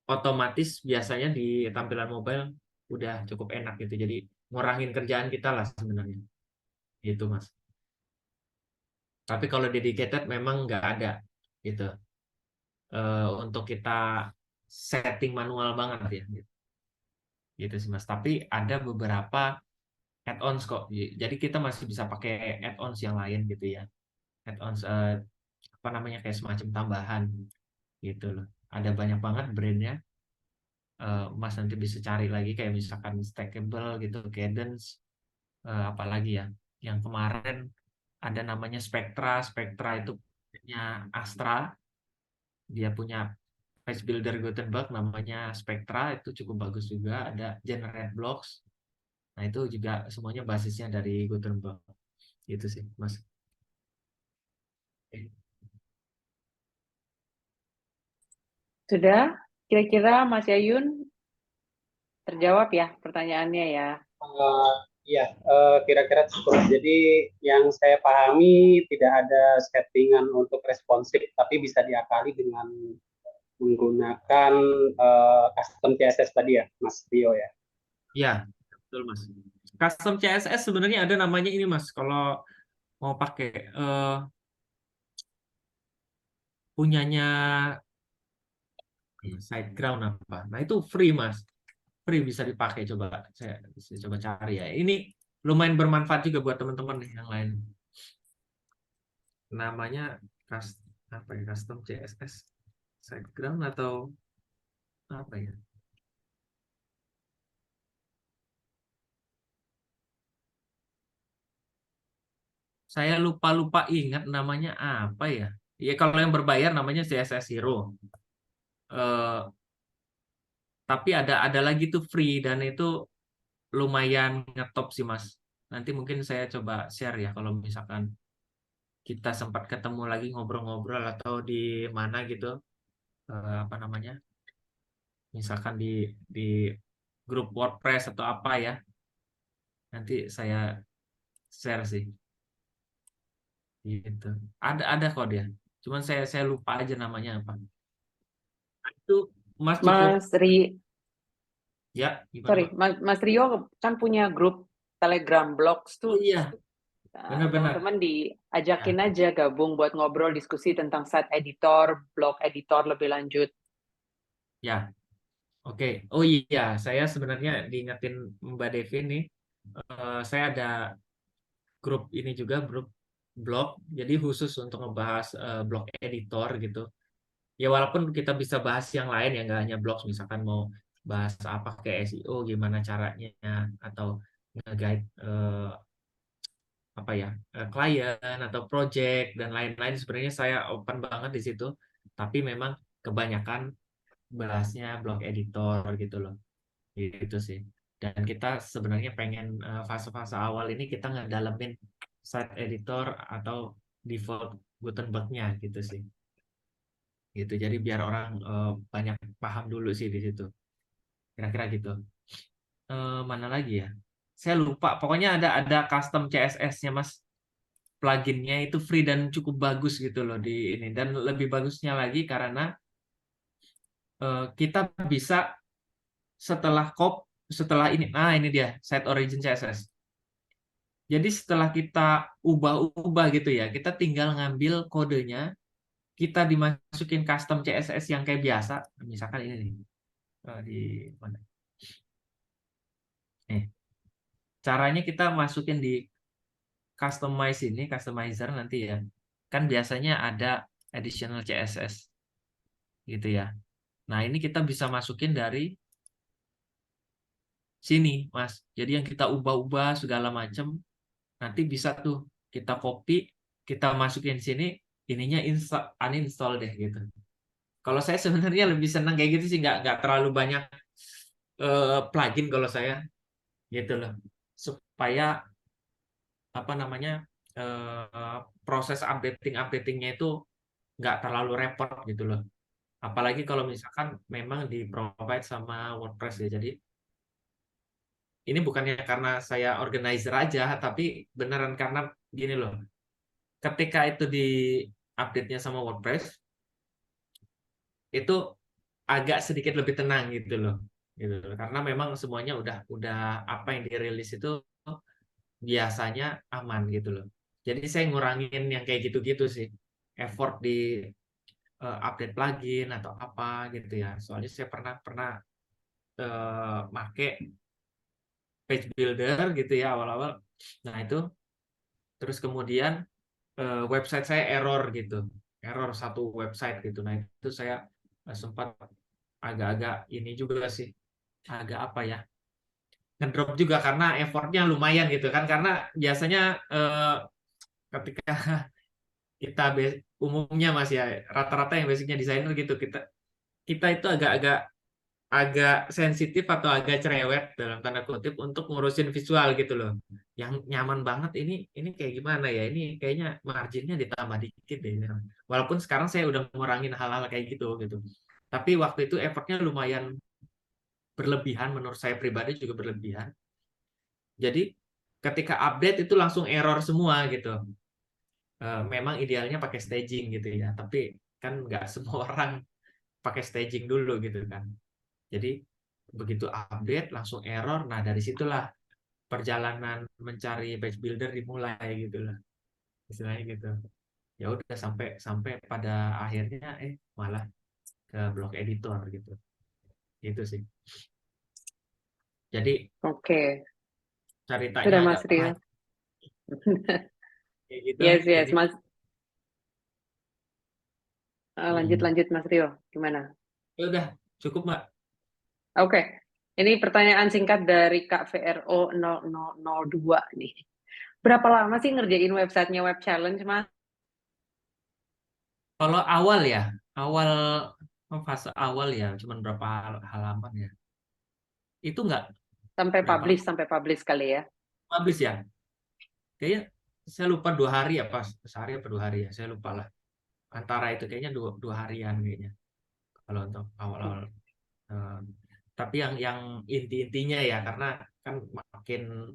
otomatis biasanya di tampilan mobile udah cukup enak gitu. Jadi ngurangin kerjaan kita lah sebenarnya. Gitu Mas. Tapi kalau dedicated memang nggak ada gitu. Untuk kita setting manual banget ya. Gitu sih Mas. Tapi ada beberapa add-ons kok. Jadi kita masih bisa pakai add-ons yang lain gitu ya. Add-ons apa namanya kayak semacam tambahan gitu loh. Ada banyak banget brandnya. Mas nanti bisa cari lagi kayak misalkan Stackable gitu, Cadence, apalagi ya. Yang kemarin ada namanya Spectra. Spectra itu punya Astra. Dia punya page builder Gutenberg namanya Spectra itu cukup bagus juga. Ada Generate Blocks. Nah itu juga semuanya basisnya dari Gutenberg. Gitu sih, Mas. Sudah? Kira-kira Mas Yayun terjawab ya pertanyaannya ya? Iya, kira-kira cukup. Jadi yang saya pahami tidak ada settingan untuk responsif, tapi bisa diakali dengan menggunakan custom CSS tadi ya, Mas Rio ya. Iya, betul Mas. Custom CSS sebenarnya ada namanya ini Mas. Kalau mau pakai punyanya SiteGround apa. Nah itu free Mas, free bisa dipakai. Coba saya coba cari ya. Ini lumayan bermanfaat juga buat teman-teman nih yang lain. Namanya apa ya, custom CSS SiteGround atau apa ya? Saya lupa ingat namanya apa ya. Ya kalau yang berbayar namanya CSS Hero. Eh, tapi ada lagi tuh free dan itu lumayan ngetop sih Mas. Nanti mungkin saya coba share ya kalau misalkan kita sempat ketemu lagi ngobrol-ngobrol atau di mana gitu, apa namanya? Misalkan di grup WordPress atau apa ya. Nanti saya share sih gitu. Ada kok dia. Cuman saya lupa aja namanya apa. Itu Mas cukup Mas Ri, ya gimana sorry, Mas? Mas Rio kan punya grup Telegram Blogs Oh tuh. iya, benar-benar. Teman-teman Ya, diajakin aja gabung buat ngobrol diskusi tentang site editor, blog editor lebih lanjut. ya. Oke. Oh iya, saya sebenarnya diingetin Mbak Devi nih. Saya ada grup ini juga, grup blog. Jadi khusus untuk ngebahas blog editor gitu. Ya walaupun kita bisa bahas yang lain ya, nggak hanya blog. Misalkan mau bahas apa ke SEO, gimana caranya, atau nge-guide apa ya, klien atau project dan lain-lain. Sebenarnya saya open banget di situ. Tapi memang kebanyakan bahasnya blog editor gitu loh. Gitu sih. Dan kita sebenarnya pengen fase-fase awal ini kita ngedalamin site editor atau default Gutenberg-nya gitu sih. Gitu. Jadi biar orang banyak paham dulu sih di situ. Kira-kira gitu. Mana lagi ya? Saya lupa. Pokoknya ada custom CSS-nya Mas. Pluginnya itu free dan cukup bagus gitu loh di ini. Dan lebih bagusnya lagi karena kita bisa setelah ini, nah ini dia site origin CSS. Jadi setelah kita ubah-ubah gitu ya, kita tinggal ngambil kodenya, kita dimasukin custom CSS yang kayak biasa. Misalkan ini nih, di mana? Nih, caranya kita masukin di customizer nanti ya. Kan biasanya ada additional CSS gitu ya. Nah, ini kita bisa masukin dari sini, Mas. Jadi yang kita ubah-ubah segala macam nanti bisa tuh kita copy, kita masukin sini, ininya uninstall deh gitu. Kalau saya sebenarnya lebih senang kayak gitu sih, nggak terlalu banyak plugin kalau saya gitu loh, supaya apa namanya, proses updatingnya itu nggak terlalu repot gitu loh. Apalagi kalau misalkan memang di provide sama WordPress ya. Jadi ini bukannya karena saya organizer aja, tapi beneran karena gini loh. Ketika itu di update-nya sama WordPress, itu agak sedikit lebih tenang gitu loh. Gitu. Karena memang semuanya udah apa yang dirilis itu biasanya aman gitu loh. Jadi saya ngurangin yang kayak gitu-gitu sih. Effort di update plugin atau apa gitu ya. Soalnya saya pernah pernah make page builder gitu ya awal-awal. Nah, itu terus kemudian website saya error gitu. Error satu website gitu. Nah, itu saya sempat agak-agak ini juga sih. Agak apa ya? Ngedrop juga karena effortnya lumayan gitu kan. Karena biasanya ketika kita umumnya Mas ya, rata-rata yang basicnya desainer gitu, kita kita itu agak sensitif atau agak cerewet dalam tanda kutip untuk ngurusin visual gitu loh. Yang nyaman banget ini kayak gimana ya? Ini kayaknya marginnya ditambah dikit deh. Walaupun sekarang saya udah ngurangin hal-hal kayak gitu. Tapi waktu itu effortnya lumayan berlebihan, menurut saya pribadi juga berlebihan. Jadi ketika update itu langsung error semua gitu. Memang idealnya pakai staging gitu ya, tapi kan nggak semua orang pakai staging dulu gitu kan. Jadi begitu update langsung error. Nah, dari situlah perjalanan mencari page builder dimulai gitu lah. Istilahnya gitu. Ya udah sampai pada akhirnya malah ke blog editor gitu. Gitu sih. Jadi Oke, ceritanya sudah Mas agak Rio. panjang kayak gitu. Yes, yes, Jadi Mas. Lanjut, hmm, lanjut Mas Rio. Gimana? ya udah cukup Mbak. Oke, ini pertanyaan singkat dari Kak VRO 0002 nih. Berapa lama sih ngerjain websitenya Web Challenge, Mas? Kalau awal ya, awal fase awal ya, cuman berapa halaman ya. Itu nggak berapa Sampai publish kali ya. habis ya. Kayaknya saya lupa 2 hari ya, pas sehari apa 2 hari ya, saya lupa lah. Antara itu kayaknya dua harian kayaknya. Kalau untuk awal-awal. Eh, tapi yang inti-intinya ya, karena kan makin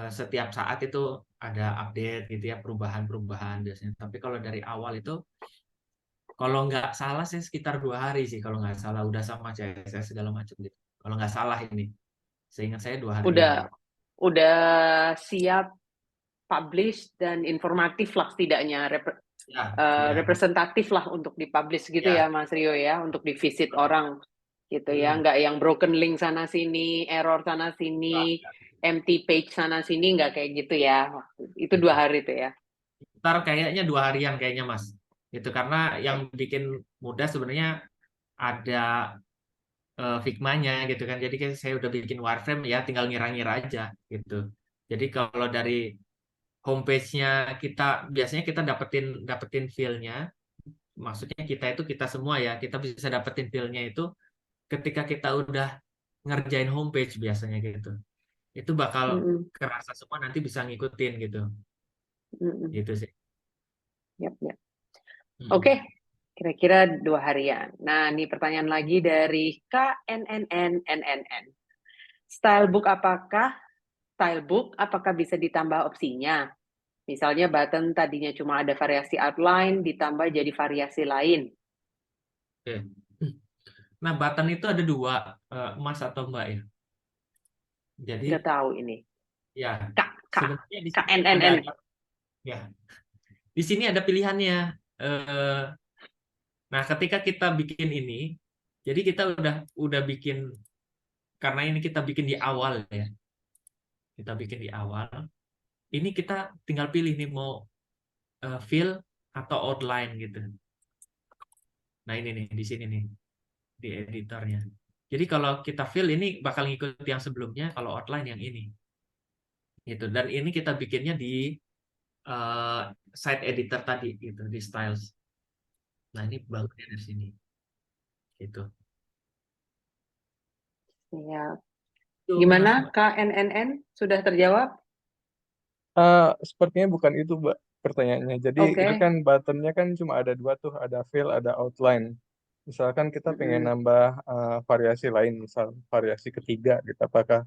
setiap saat itu ada update gitu ya, perubahan-perubahan biasanya. Tapi kalau dari awal itu, kalau nggak salah saya sekitar 2 hari sih, kalau nggak salah udah sama CSS segala macam gitu. Kalau nggak salah ini, seingat saya 2 harian Udah gitu. udah siap publish dan informatif lah setidaknya Ya, ya, representatif lah untuk dipublish gitu ya ya. Mas Rio ya, untuk divisit orang gitu ya, Hmm. nggak yang broken link sana sini, error sana sini, empty page sana sini, nggak kayak gitu ya. Itu 2 hari itu ya. Ntar kayaknya 2 harian kayaknya Mas. Itu karena yang bikin mudah sebenarnya ada Figma-nya gitu kan. Jadi kayak saya udah bikin wireframe ya, tinggal ngira-ngira aja gitu. Jadi kalau dari homepage-nya kita biasanya kita dapetin feel-nya. Maksudnya kita itu kita semua ya, kita bisa dapetin feel-nya itu ketika kita udah ngerjain homepage biasanya gitu. Itu bakal Mm-mm, kerasa semua, nanti bisa ngikutin gitu. mm-mm. Gitu sih. Yap, yap. Mm. Oke, kira-kira 2 harian. Nah, ini pertanyaan lagi dari KNNNNNN. Stylebook apakah bisa ditambah opsinya? Misalnya button tadinya cuma ada variasi outline, ditambah jadi variasi lain. Oke. Nah, button itu ada 2, Mas atau Mbak ya. Jadi Nggak tahu ini. ya Kak, Kak, sebenarnya di sini KNNN. ya di sini ada pilihannya. Eh, Nah, ketika kita bikin ini, jadi kita udah bikin, karena ini kita bikin di awal ya. Kita bikin di awal. Ini kita tinggal pilih nih mau fill atau outline gitu. Nah, ini nih di sini nih di editornya. Jadi kalau kita fill ini bakal ngikut yang sebelumnya, kalau outline yang ini. Gitu. Dan ini kita bikinnya di eh, site editor tadi gitu, di styles. Nah, ini bangunnya dari sini. Gitu. Ya. Itu Mas, Gimana Mbak. KNNN? Sudah terjawab? Sepertinya bukan itu, Mbak, pertanyaannya. Jadi itu Oke. kan buttonnya kan cuma ada 2 tuh, ada fill, ada outline. Misalkan kita pengen Mm-mm. nambah variasi lain, misal variasi ketiga gitu, apakah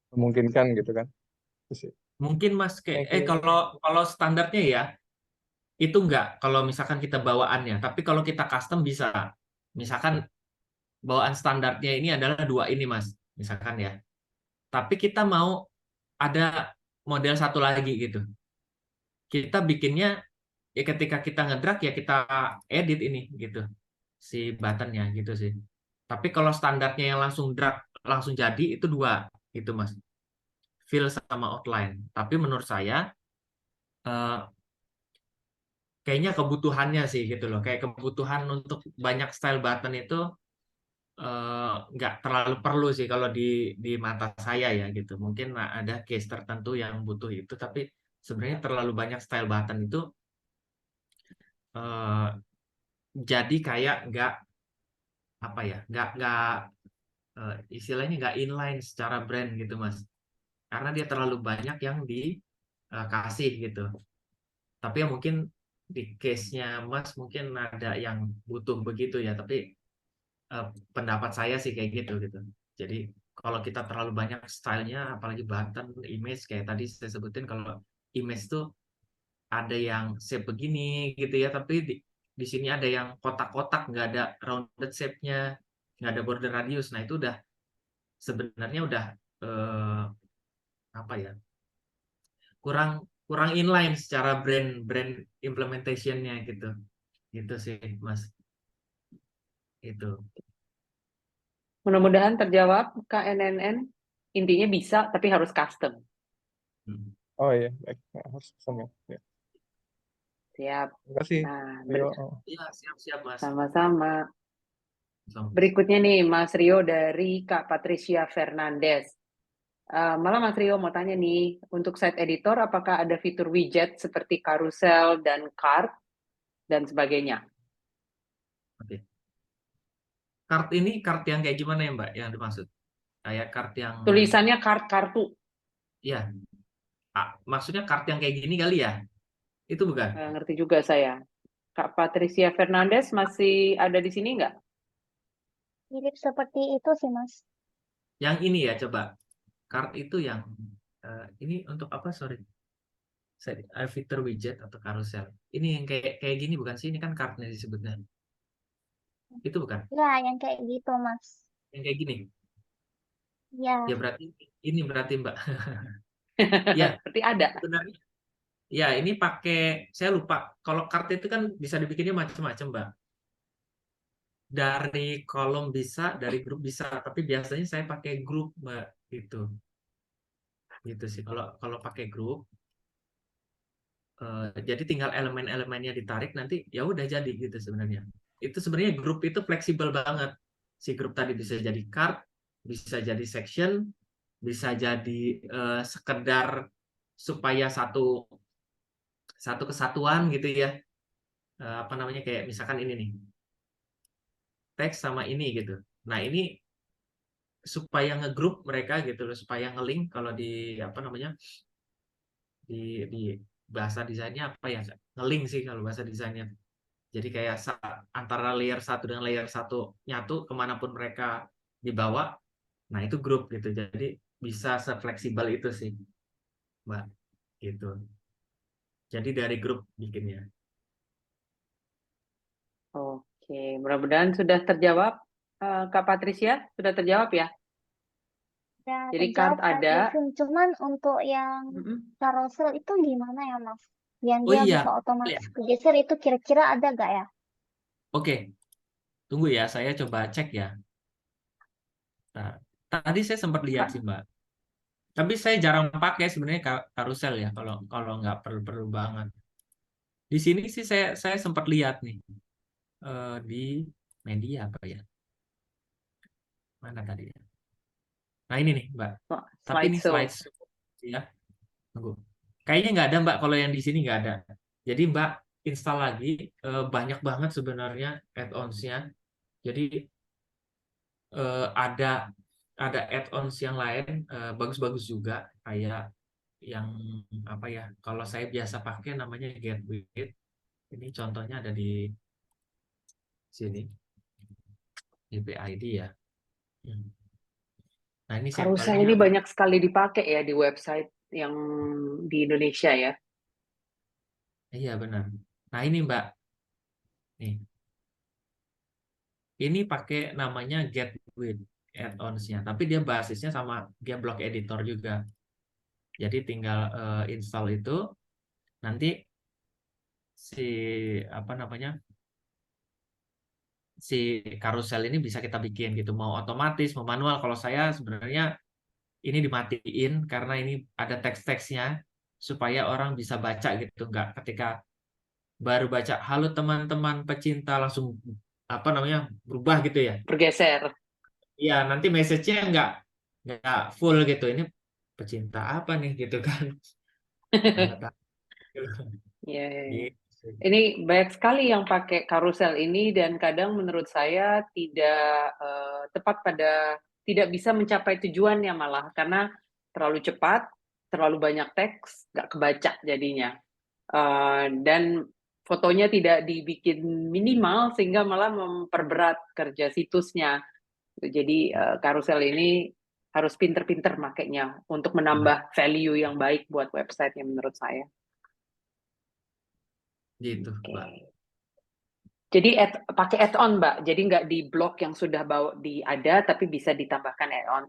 memungkinkan gitu kan? Itu sih. Mungkin Mas Thank you. kalau standarnya ya itu enggak, kalau misalkan kita bawaannya, tapi kalau kita custom bisa. Misalkan bawaan standarnya ini adalah 2 ini Mas, misalkan ya. Tapi kita mau ada model satu lagi gitu. Kita bikinnya ya ketika kita ngedrag ya kita edit ini gitu, si buttonnya gitu sih. Tapi kalau standarnya yang langsung drag langsung jadi itu 2 gitu Mas, fill sama outline. Tapi menurut saya eh, kayaknya kebutuhannya sih gitu loh, kayak kebutuhan untuk banyak style button itu nggak terlalu perlu sih kalau di mata saya ya gitu. Mungkin ada case tertentu yang butuh itu, tapi sebenarnya terlalu banyak style button itu eh, jadi kayak nggak apa ya, nggak istilahnya nggak inline secara brand gitu Mas, karena dia terlalu banyak yang dikasih gitu. Tapi ya mungkin di case-nya Mas mungkin ada yang butuh begitu ya, tapi eh, pendapat saya sih kayak gitu gitu. Jadi kalau kita terlalu banyak stylenya, apalagi button, image kayak tadi saya sebutin, kalau image tuh ada yang shape begini gitu ya, tapi di sini ada yang kotak-kotak, nggak ada rounded shape-nya, nggak ada border radius. Nah itu udah sebenarnya udah apa ya, kurang kurang inline secara brand implementation-nya gitu. Gitu sih, Mas. Itu. Mudah-mudahan terjawab Kak NNN. Intinya bisa, tapi harus custom. Hmm. Oh iya, baik. Nah, harus pesan ya. Ya. Siap. Terima kasih, Nah, Rio. Oh. Iya, siap-siap, Mas. sama-sama. Sama. Berikutnya nih, Mas Rio dari Kak Patricia Fernandez. Malah Mas Rio mau tanya nih, untuk site editor apakah ada fitur widget seperti carousel dan card dan sebagainya? Oke. Card ini card yang kayak gimana ya, Mbak, yang dimaksud? Kayak card yang, Tulisannya card kartu. ya, maksudnya card yang kayak gini kali ya? Itu bukan? Nggak ngerti juga saya. Kak Patricia Fernandez masih ada di sini nggak? Mirip seperti itu sih, Mas. Yang ini ya, coba. Card itu yang, ini untuk apa, sorry? Fitur widget atau carousel. Ini yang kayak gini bukan sih? Ini kan cardnya disebutnya. Itu bukan? Ya, yang kayak gitu, Mas. Yang kayak gini? Ya, Ya berarti, ini berarti Mbak. Ya, Berarti ada. sebenarnya. Ya, ini pakai, saya lupa. Kalau card itu kan bisa dibikinnya macam-macam, Mbak. Dari kolom bisa, dari grup bisa. Tapi biasanya saya pakai grup, Mbak. Gitu sih. Kalau pakai grup, jadi tinggal elemen-elemennya ditarik nanti ya udah jadi gitu sebenarnya. Itu sebenarnya grup itu fleksibel banget. Si grup tadi bisa jadi card, bisa jadi section, bisa jadi sekedar supaya satu kesatuan gitu ya. Apa namanya, kayak misalkan ini nih, teks sama ini gitu. Nah, ini supaya ngegroup mereka gitu loh, supaya ngelink. Kalau di apa namanya, di bahasa desainnya apa ya, ngelink sih kalau bahasa desainnya. Jadi kayak antara layer satu dengan layer satu nyatu kemanapun mereka dibawa. Nah, itu grup gitu. Jadi bisa sefleksibel itu sih, Mbak. Gitu. Jadi dari grup bikinnya. Oke, mudah-mudahan sudah terjawab. Kak Patricia, sudah terjawab ya? ya Jadi terjawab card Kak ada. Kevin. Cuman untuk yang Mm-mm. carousel itu gimana ya, Mas? Yang Oh dia iya, bisa ya. otomatis bergeser itu kira-kira ada gak ya? Oke. Tunggu ya, saya coba cek ya. Nah, tadi saya sempat lihat sih, Mbak. Tapi saya jarang pakai sebenarnya karusel ya, kalau kalau nggak perlu banget. Di sini sih saya sempat lihat nih, di media apa ya? Mana tadi ya? Nah, ini nih, Mbak. Tapi ini Slideshow. slideshow ya. Tunggu. Kayaknya nggak ada, Mbak. Kalau yang di sini nggak ada. Jadi Mbak install lagi, banyak banget sebenarnya add-ons-nya. Jadi ada add-ons yang lain bagus-bagus juga, kayak yang apa ya? Kalau saya biasa pakai namanya Getwit. Ini contohnya ada di sini, di PID ya. Nah, ini Carousel sampelnya. ini banyak sekali dipakai ya di website yang di Indonesia ya. Iya, benar. Nah, ini Mbak. Nih. Ini pakai namanya Getwit add-ons-nya, tapi dia basisnya sama, dia block editor juga. Jadi tinggal install itu, nanti si apa namanya, si carousel ini bisa kita bikin gitu, mau otomatis mau manual. Kalau saya sebenarnya ini dimatiin karena ini ada teks-teksnya supaya orang bisa baca gitu, nggak ketika baru baca halo teman-teman pecinta langsung apa namanya berubah gitu ya. Bergeser. Iya, nanti message-nya nggak full gitu. Ini pecinta apa nih gitu kan. Nggak tahu. Ya, ya, ya. Gitu. Ini banyak sekali yang pakai carousel ini dan kadang menurut saya tidak tepat tidak bisa mencapai tujuannya malah karena terlalu cepat, terlalu banyak teks, nggak kebaca jadinya. Dan fotonya tidak dibikin minimal sehingga malah memperberat kerja situsnya. Jadi carousel ini harus pinter-pinter makainya untuk menambah value yang baik buat website-nya menurut saya. Gitu, Oke. Mbak. Jadi pakai add-on, Mbak. Jadi nggak di blok yang sudah ada, tapi bisa ditambahkan add-on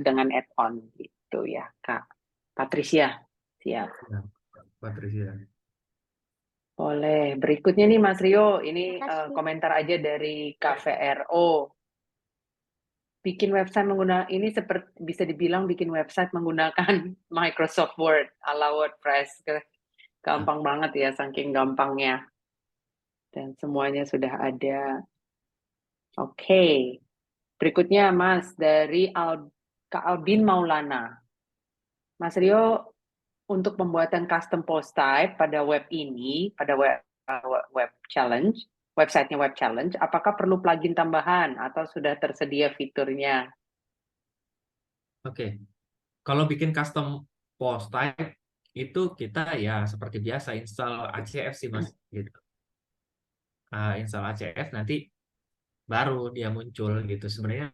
dengan add-on gitu ya, Kak Patricia. Siap. Nah, Patricia. Boleh. Berikutnya nih Mas Rio, ini Makasih. komentar aja dari KVRO. Bikin website menggunakan ini seperti bisa dibilang bikin website menggunakan Microsoft Word ala WordPress. Gampang banget ya, saking gampangnya. Dan semuanya sudah ada. Oke. Berikutnya Mas dari Kak Albin Maulana. Mas Rio, untuk pembuatan custom post type pada web ini, pada web challenge, websitenya web challenge, apakah perlu plugin tambahan atau sudah tersedia fiturnya? Oke. Kalau bikin custom post type itu kita ya seperti biasa install ACF sih Mas gitu. Install ACF nanti baru dia muncul gitu. Sebenarnya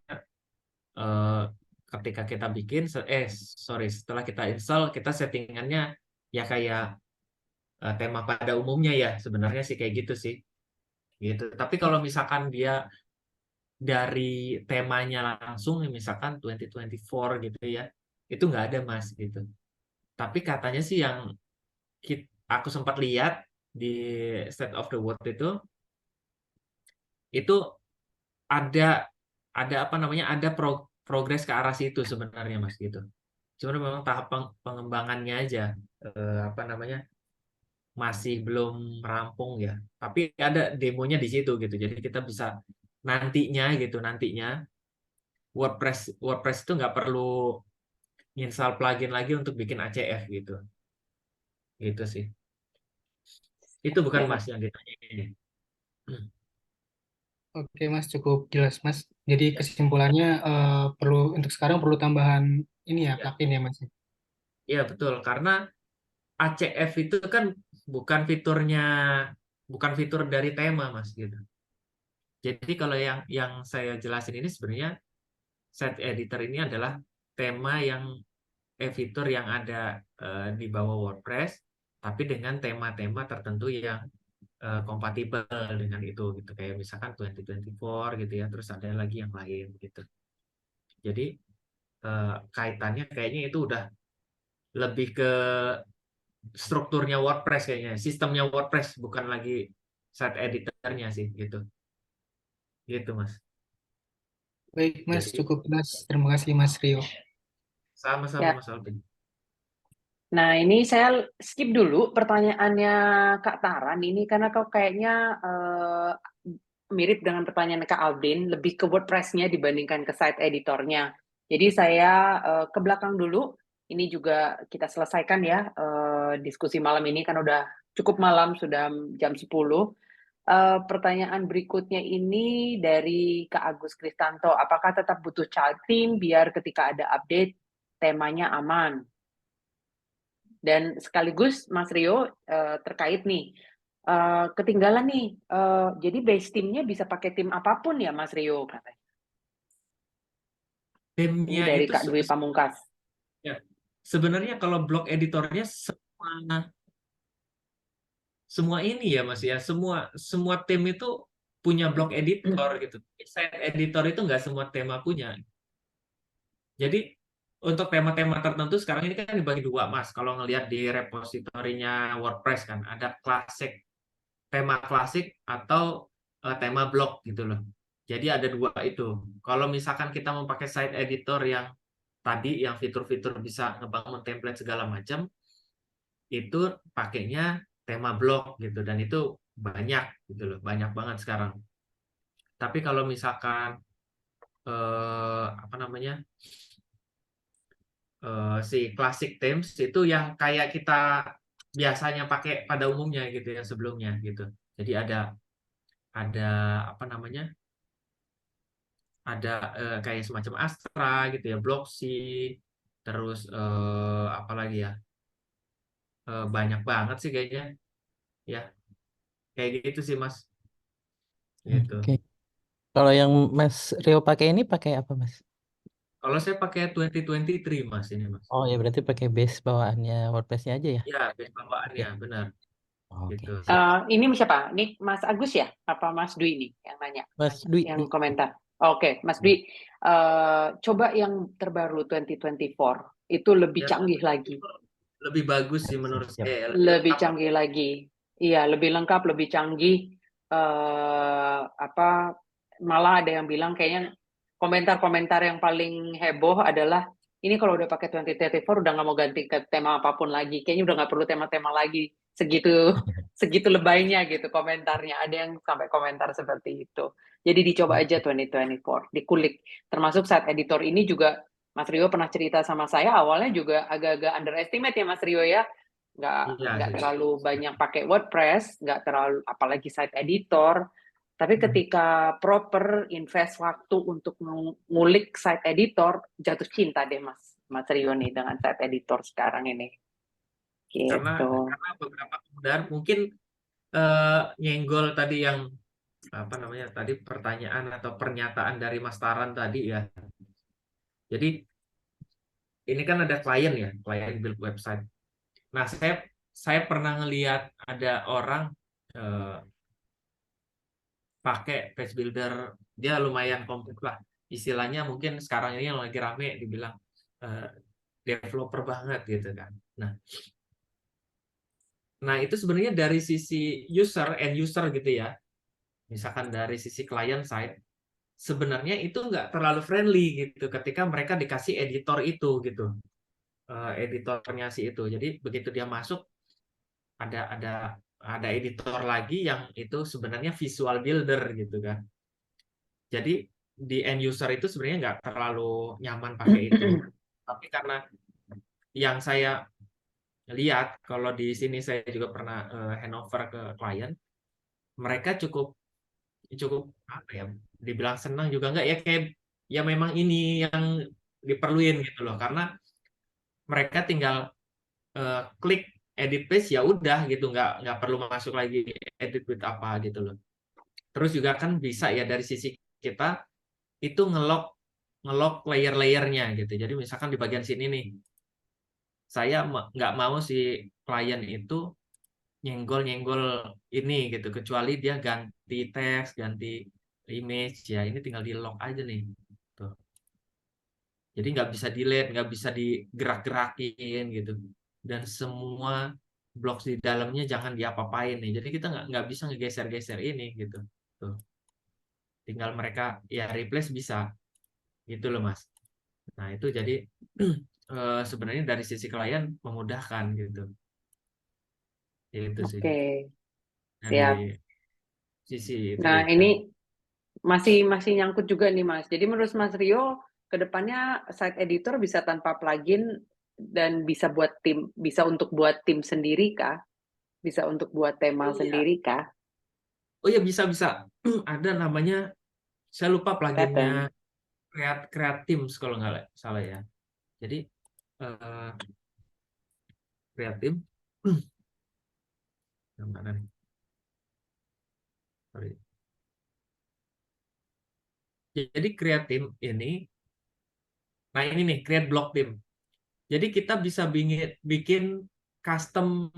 ketika kita bikin setelah kita install kita settingannya ya kayak tema pada umumnya ya sebenarnya sih kayak gitu sih gitu. Tapi kalau misalkan dia dari temanya langsung misalkan 2024 gitu ya itu nggak ada Mas gitu. Tapi katanya sih yang aku sempat lihat di State of the World itu ada apa namanya ada progres ke arah situ sebenarnya Mas gitu. Cuma memang tahap pengembangannya aja apa namanya masih belum rampung ya. Tapi ada demonya di situ gitu. Jadi kita bisa nantinya WordPress itu nggak perlu install plugin lagi untuk bikin ACF gitu. Gitu sih. Itu bukan Oke. Mas yang ditanya. Oke Mas, cukup jelas Mas. Jadi kesimpulannya untuk sekarang perlu tambahan ini ya, plugin ya Mas. Iya betul karena ACF itu kan bukan fitur dari tema Mas gitu. Jadi kalau yang saya jelasin ini sebenarnya site editor ini adalah tema fitur yang ada di bawah WordPress tapi dengan tema-tema tertentu yang kompatibel dengan itu gitu kayak misalkan 2024 gitu ya terus ada lagi yang lain gitu. Jadi kaitannya kayaknya itu udah lebih ke strukturnya WordPress kayaknya, sistemnya WordPress bukan lagi site editornya sih gitu. Gitu Mas. Baik Mas, Jadi cukup jelas. Terima kasih Mas Rio. sama-sama Ya. Mas Alvin. Nah, ini saya skip dulu pertanyaannya Kak Taran ini karena kok kayaknya mirip dengan pertanyaan Kak Aldin, lebih ke WordPress-nya dibandingkan ke site editornya. Jadi saya ke belakang dulu. Ini juga kita selesaikan ya diskusi malam ini kan udah cukup malam, sudah jam 10. Pertanyaan berikutnya ini dari Kak Agus Kristanto. Apakah tetap butuh child theme biar ketika ada update temanya aman? Dan sekaligus Mas Rio terkait nih ketinggalan nih. Jadi base timnya bisa pakai tim apapun ya Mas Rio katanya. Ini Timnya dari itu Kak Dwi Pamungkas. ya, sebenarnya kalau blog editornya semua ini ya Mas ya, semua tim itu punya blog editor gitu. Site editor itu nggak semua tema punya. Jadi untuk tema-tema tertentu sekarang ini kan dibagi dua Mas. Kalau ngelihat di repositorinya WordPress kan ada tema klasik atau tema blog gitu loh. Jadi ada dua itu. Kalau misalkan kita mau pakai site editor yang tadi yang fitur-fitur bisa ngebangun template segala macam, itu pakainya tema blog gitu dan itu banyak gitu loh, banyak banget sekarang. Tapi kalau misalkan apa namanya si classic themes itu yang kayak kita biasanya pakai pada umumnya gitu yang sebelumnya gitu. Jadi ada apa namanya ada kayak semacam Astra gitu ya, Blocksy, terus apa lagi ya banyak banget sih kayaknya ya kayak gitu sih Mas gitu. Oke. Kalau yang Mas Rio pakai ini pakai apa Mas? Kalau saya pakai 2023 Mas ini Mas. Oh ya berarti pakai base bawaannya WordPress-nya aja ya? Ya base bawaannya Oke. benar Oke. gitu. Ini siapa? Ini Mas Agus ya? Apa Mas Dwi nih yang nanya? Mas Dwi. Yang komentar. Oke, Mas Dwi. Coba yang terbaru 2024 itu lebih Ya, canggih lagi. lebih bagus sih menurut Siap. saya. Lebih Lengkap. canggih lagi. Iya, lebih lengkap, lebih canggih. Malah ada yang bilang kayaknya komentar-komentar yang paling heboh adalah ini kalau udah pakai 2034 udah nggak mau ganti ke tema apapun lagi. Kayaknya udah nggak perlu tema-tema lagi. Segitu lebaynya gitu komentarnya. Ada yang sampai komentar seperti itu. Jadi dicoba aja 2024, dikulik. Termasuk saat editor ini juga Mas Rio pernah cerita sama saya awalnya juga agak-agak underestimate ya Mas Rio ya. Iya Nggak sih. terlalu banyak pakai WordPress, nggak terlalu apalagi site editor. Tapi ketika proper invest waktu untuk ngulik site editor, jatuh cinta deh Mas Rio nih dengan site editor sekarang ini. Karena Gitu. beberapa kemudahan mungkin nyenggol tadi yang apa namanya tadi pertanyaan atau pernyataan dari Mas Taran tadi ya. Jadi ini kan ada klien ya, klien build website. Nah, saya pernah ngelihat ada orang pakai page builder, dia lumayan kompleks lah. Istilahnya mungkin sekarang ini yang lagi rame dibilang developer banget gitu kan. Nah itu sebenarnya dari sisi user, end user gitu ya. Misalkan dari sisi client side, sebenarnya itu nggak terlalu friendly gitu ketika mereka dikasih editor itu gitu. Editornya si itu. Jadi begitu dia masuk ada editor lagi yang itu sebenarnya visual builder gitu kan. Jadi di end user itu sebenarnya nggak terlalu nyaman pakai itu. Tapi karena yang saya lihat, kalau di sini saya juga pernah handover ke klien, mereka cukup apa ya, dibilang senang juga nggak ya, kayak ya memang ini yang diperluin gitu loh, karena mereka tinggal klik edit page ya udah gitu, nggak perlu masuk lagi edit with apa gitu loh. Terus juga kan bisa ya dari sisi kita itu ngelok layer-layernya gitu. Jadi misalkan di bagian sini nih, saya nggak mau si klien itu nyenggol ini gitu, kecuali dia ganti teks, ganti image ya, ini tinggal di lock aja nih tuh. Jadi nggak bisa delete, nggak bisa digerak-gerakin gitu, dan semua blok di dalamnya jangan diapa-apain nih, jadi kita nggak bisa ngegeser-geser ini gitu tuh. Tinggal mereka ya replace bisa gitu loh Mas. Nah itu jadi sebenarnya dari sisi klien memudahkan gitu. Itu sih Oke, dari siap. sisi itu Nah, dia. ini masih nyangkut juga nih Mas. Jadi menurut Mas Rio, kedepannya site editor bisa tanpa plugin dan bisa untuk buat tim sendiri kah? Bisa untuk buat tema Oh iya, sendiri kah? oh iya bisa. Ada namanya, saya lupa pluginnya, Pattern. Create Teams kalau nggak salah ya. Jadi Create Team, yang mana nih? Sorry. Jadi Create Team ini, nah ini nih Create Block Team. Jadi kita bisa bikin custom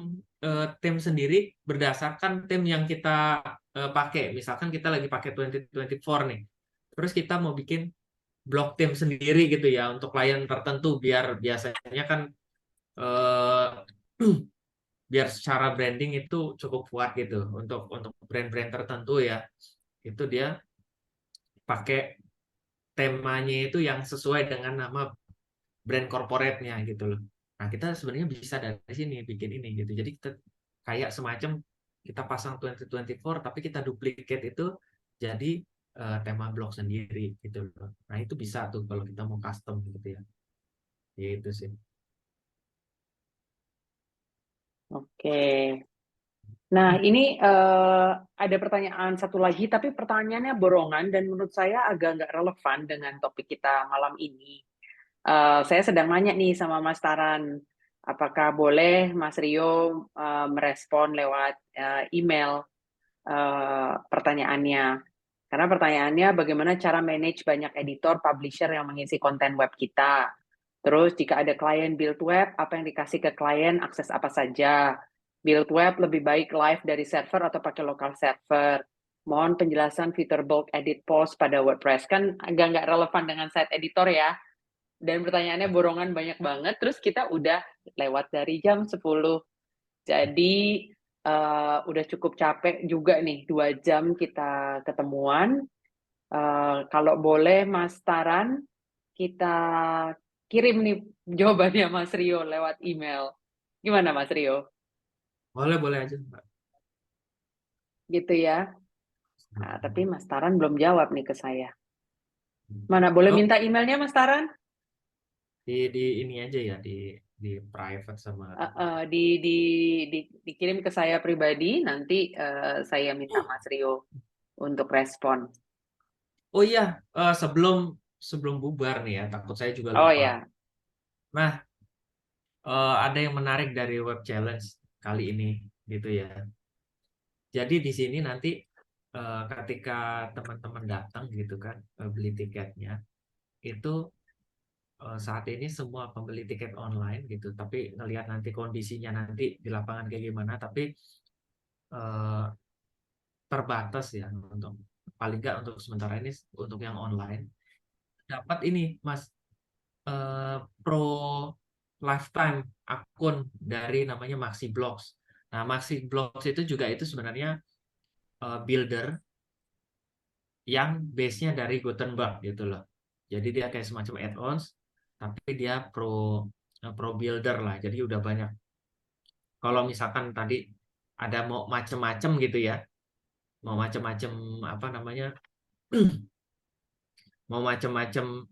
tim sendiri berdasarkan tim yang kita pakai. Misalkan kita lagi pakai 2024 nih. Terus kita mau bikin blok tim sendiri gitu ya untuk klien tertentu, biar biasanya kan biar secara branding itu cukup kuat gitu untuk brand-brand tertentu ya. Itu dia pakai temanya itu yang sesuai dengan nama brand corporate-nya gitu loh. Nah, kita sebenarnya bisa dari sini bikin ini gitu. Jadi kita kayak semacam kita pasang 2024 tapi kita duplicate itu jadi tema blog sendiri gitu loh. Nah, itu bisa tuh kalau kita mau custom gitu ya. Gitu sih. Oke. Nah, ini ada pertanyaan satu lagi, tapi pertanyaannya borongan dan menurut saya agak nggak relevan dengan topik kita malam ini. Saya sedang nanya nih sama Mas Taran, apakah boleh Mas Rio merespon lewat email pertanyaannya? Karena pertanyaannya bagaimana cara manage banyak editor, publisher yang mengisi konten web kita. Terus jika ada klien build web, apa yang dikasih ke klien, akses apa saja. Build web lebih baik live dari server atau pakai local server. Mohon penjelasan fitur bulk edit post pada WordPress. Kan agak nggak relevan dengan site editor ya. Dan pertanyaannya borongan banyak banget, terus kita udah lewat dari jam 10. Jadi udah cukup capek juga nih, 2 jam kita ketemuan. Kalau boleh Mas Taran, kita kirim nih jawabannya Mas Rio lewat email. Gimana Mas Rio? Boleh aja, Mbak. Gitu ya. Nah, tapi Mas Taran belum jawab nih ke saya. Mana boleh Oh, minta emailnya Mas Taran? di ini aja ya, di private sama Dikirim ke saya pribadi, nanti saya minta Mas Rio untuk respon. Oh iya, sebelum bubar nih ya, takut saya juga Oh lupa. ya, Nah, ada yang menarik dari web challenge kali ini gitu ya. Jadi di sini nanti ketika teman-teman datang gitu kan, beli tiketnya, itu saat ini semua pembeli tiket online gitu, tapi ngelihat nanti kondisinya nanti di lapangan kayak gimana, tapi eh, terbatas ya untuk paling nggak untuk sementara ini untuk yang online dapat ini Mas, pro lifetime akun dari namanya Maxi Blocks. Nah, Maxi Blocks itu juga itu sebenarnya builder yang base-nya dari Gutenberg gitu loh. Jadi dia kayak semacam add-ons, tapi dia pro builder lah. Jadi udah banyak. Kalau misalkan tadi ada mau macem-macem gitu ya, mau macem-macem apa namanya, mau macem-macem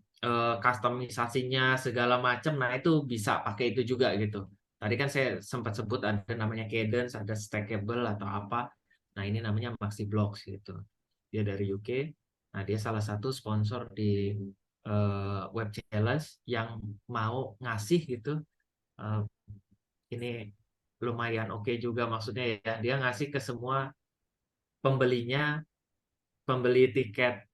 customisasinya segala macam, nah itu bisa pakai itu juga gitu. Tadi kan saya sempat sebut ada namanya Cadence, ada Stackable atau apa. Nah ini namanya Maxi Blocks gitu. Dia dari UK. Nah dia salah satu sponsor di Web Challenge yang mau ngasih gitu. Eh, ini lumayan oke juga maksudnya ya. Dia ngasih ke semua pembelinya, pembeli tiket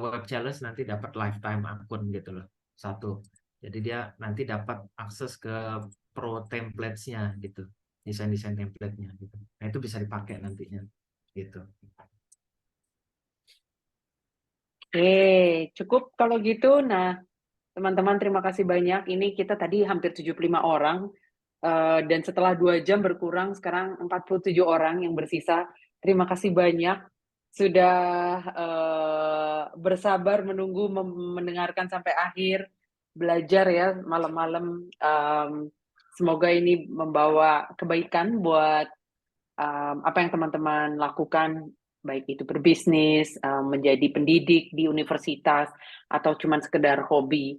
web challenge nanti dapat lifetime akun gitu loh, satu. Jadi dia nanti dapat akses ke pro templates-nya gitu, desain template-nya gitu. Nah itu bisa dipakai nantinya gitu. cukup kalau gitu. Nah, teman-teman terima kasih banyak. Ini kita tadi hampir 75 orang. Dan setelah 2 jam berkurang, sekarang 47 orang yang bersisa. Terima kasih banyak sudah bersabar menunggu mendengarkan sampai akhir, belajar ya malam-malam. Semoga ini membawa kebaikan buat apa yang teman-teman lakukan, baik itu berbisnis, menjadi pendidik di universitas, atau cuma sekedar hobi.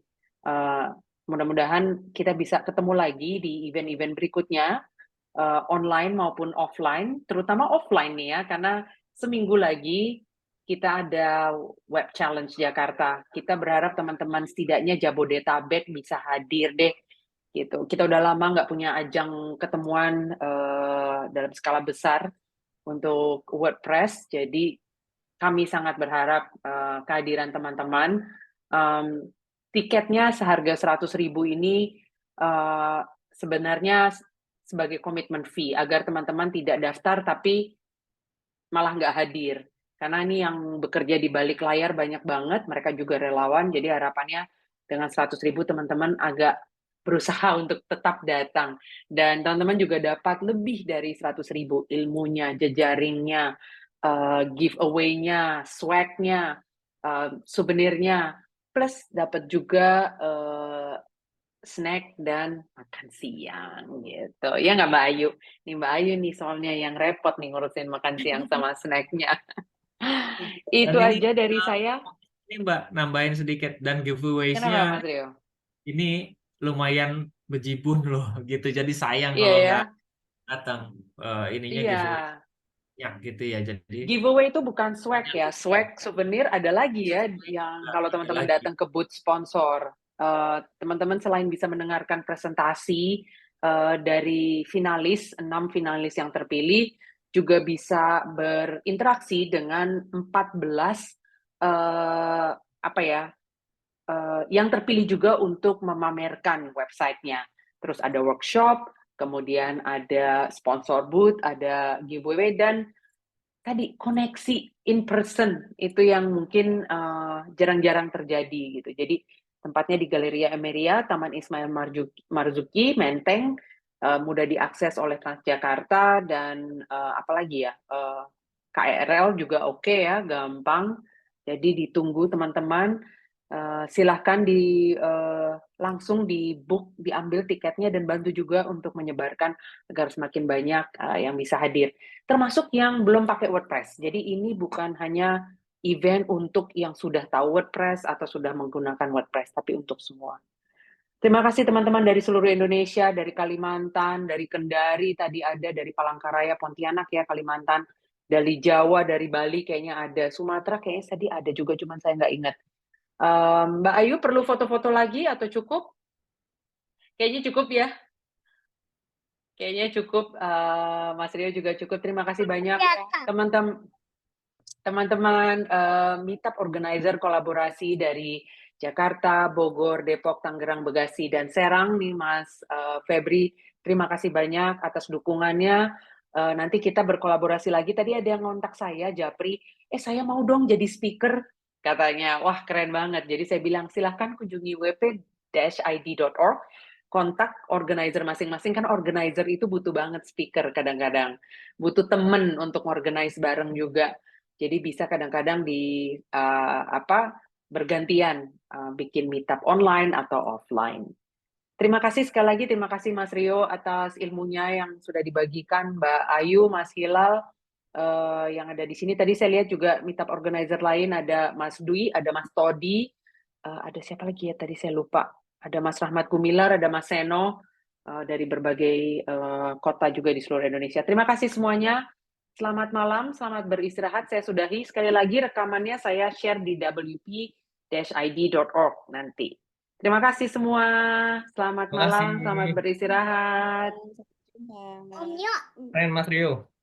Mudah-mudahan kita bisa ketemu lagi di event-event berikutnya, online maupun offline, terutama offline nih ya, karena seminggu lagi kita ada Web Challenge Jakarta. Kita berharap teman-teman setidaknya Jabodetabek bisa hadir deh. Gitu. Kita udah lama nggak punya ajang ketemuan dalam skala besar untuk WordPress, jadi kami sangat berharap kehadiran teman-teman. Tiketnya seharga 100.000 ini sebenarnya sebagai komitmen fee agar teman-teman tidak daftar tapi malah nggak hadir. Karena ini yang bekerja di balik layar banyak banget, mereka juga relawan, jadi harapannya dengan 100.000 teman-teman agak berusaha untuk tetap datang. Dan teman-teman juga dapat lebih dari 100.000 ilmunya, jejaringnya, giveaway-nya, swag-nya, souvenirnya, plus dapat juga snack dan makan siang gitu. Ya nggak Mbak Ayu? Nih Mbak Ayu nih soalnya yang repot nih ngurusin makan siang sama snacknya. Dan Itu ini aja dari saya. ini Mbak nambahin sedikit, dan Kenapa giveaways-nya Mas Rio? ini lumayan bejibun loh gitu. Jadi sayang Iya kalau ya. nggak datang ininya Iya. giveaway gitu ya. Jadi Giveaway itu bukan swag ya. Swag souvenir ada lagi ya yang kalau teman-teman lagi. datang ke booth sponsor. Teman-teman selain bisa mendengarkan presentasi dari finalis, 6 finalis yang terpilih, juga bisa berinteraksi dengan 14 apa ya, yang terpilih juga untuk memamerkan websitenya. Terus ada workshop, kemudian ada sponsor booth, ada giveaway, dan tadi koneksi in person itu yang mungkin jarang-jarang terjadi gitu. Jadi Tempatnya di Galleria Emeria, Taman Ismail Marzuki, Menteng, mudah diakses oleh Transjakarta dan apalagi ya, KRL juga oke ya, gampang. Jadi ditunggu teman-teman. Silahkan langsung di-book, diambil tiketnya dan bantu juga untuk menyebarkan agar semakin banyak yang bisa hadir. Termasuk yang belum pakai WordPress. Jadi ini bukan hanya event untuk yang sudah tahu WordPress atau sudah menggunakan WordPress, tapi untuk semua. Terima kasih teman-teman dari seluruh Indonesia, dari Kalimantan, dari Kendari, tadi ada dari Palangkaraya, Pontianak ya, Kalimantan, dari Jawa, dari Bali kayaknya ada, Sumatera kayaknya tadi ada juga, cuman saya nggak ingat. Mbak Ayu perlu foto-foto lagi atau cukup? Kayaknya cukup ya. Kayaknya cukup. Mas Rio juga cukup. Terima kasih banyak teman-teman meetup organizer kolaborasi dari Jakarta, Bogor, Depok, Tangerang, Bekasi, dan Serang nih Mas Febri. Terima kasih banyak atas dukungannya. Nanti kita berkolaborasi lagi. Tadi ada yang ngontak saya, Japri. Saya mau dong jadi speaker. Katanya, wah keren banget. Jadi saya bilang, silahkan kunjungi wp-id.org, kontak organizer masing-masing, kan organizer itu butuh banget speaker kadang-kadang. Butuh temen untuk organize bareng juga. Jadi bisa kadang-kadang bergantian bikin meetup online atau offline. Terima kasih sekali lagi, terima kasih Mas Rio atas ilmunya yang sudah dibagikan, Mbak Ayu, Mas Hilal, yang ada di sini. Tadi saya lihat juga meetup organizer lain, ada Mas Dwi, ada Mas Todi, ada siapa lagi ya tadi saya lupa. Ada Mas Rahmat Gumilar, ada Mas Seno, dari berbagai kota juga di seluruh Indonesia. Terima kasih semuanya. Selamat malam, selamat beristirahat. Saya sudahi. Sekali lagi rekamannya saya share di wp-id.org nanti. Terima kasih semua. Selamat Terima kasih. malam, selamat beristirahat. Keren Mas Rio.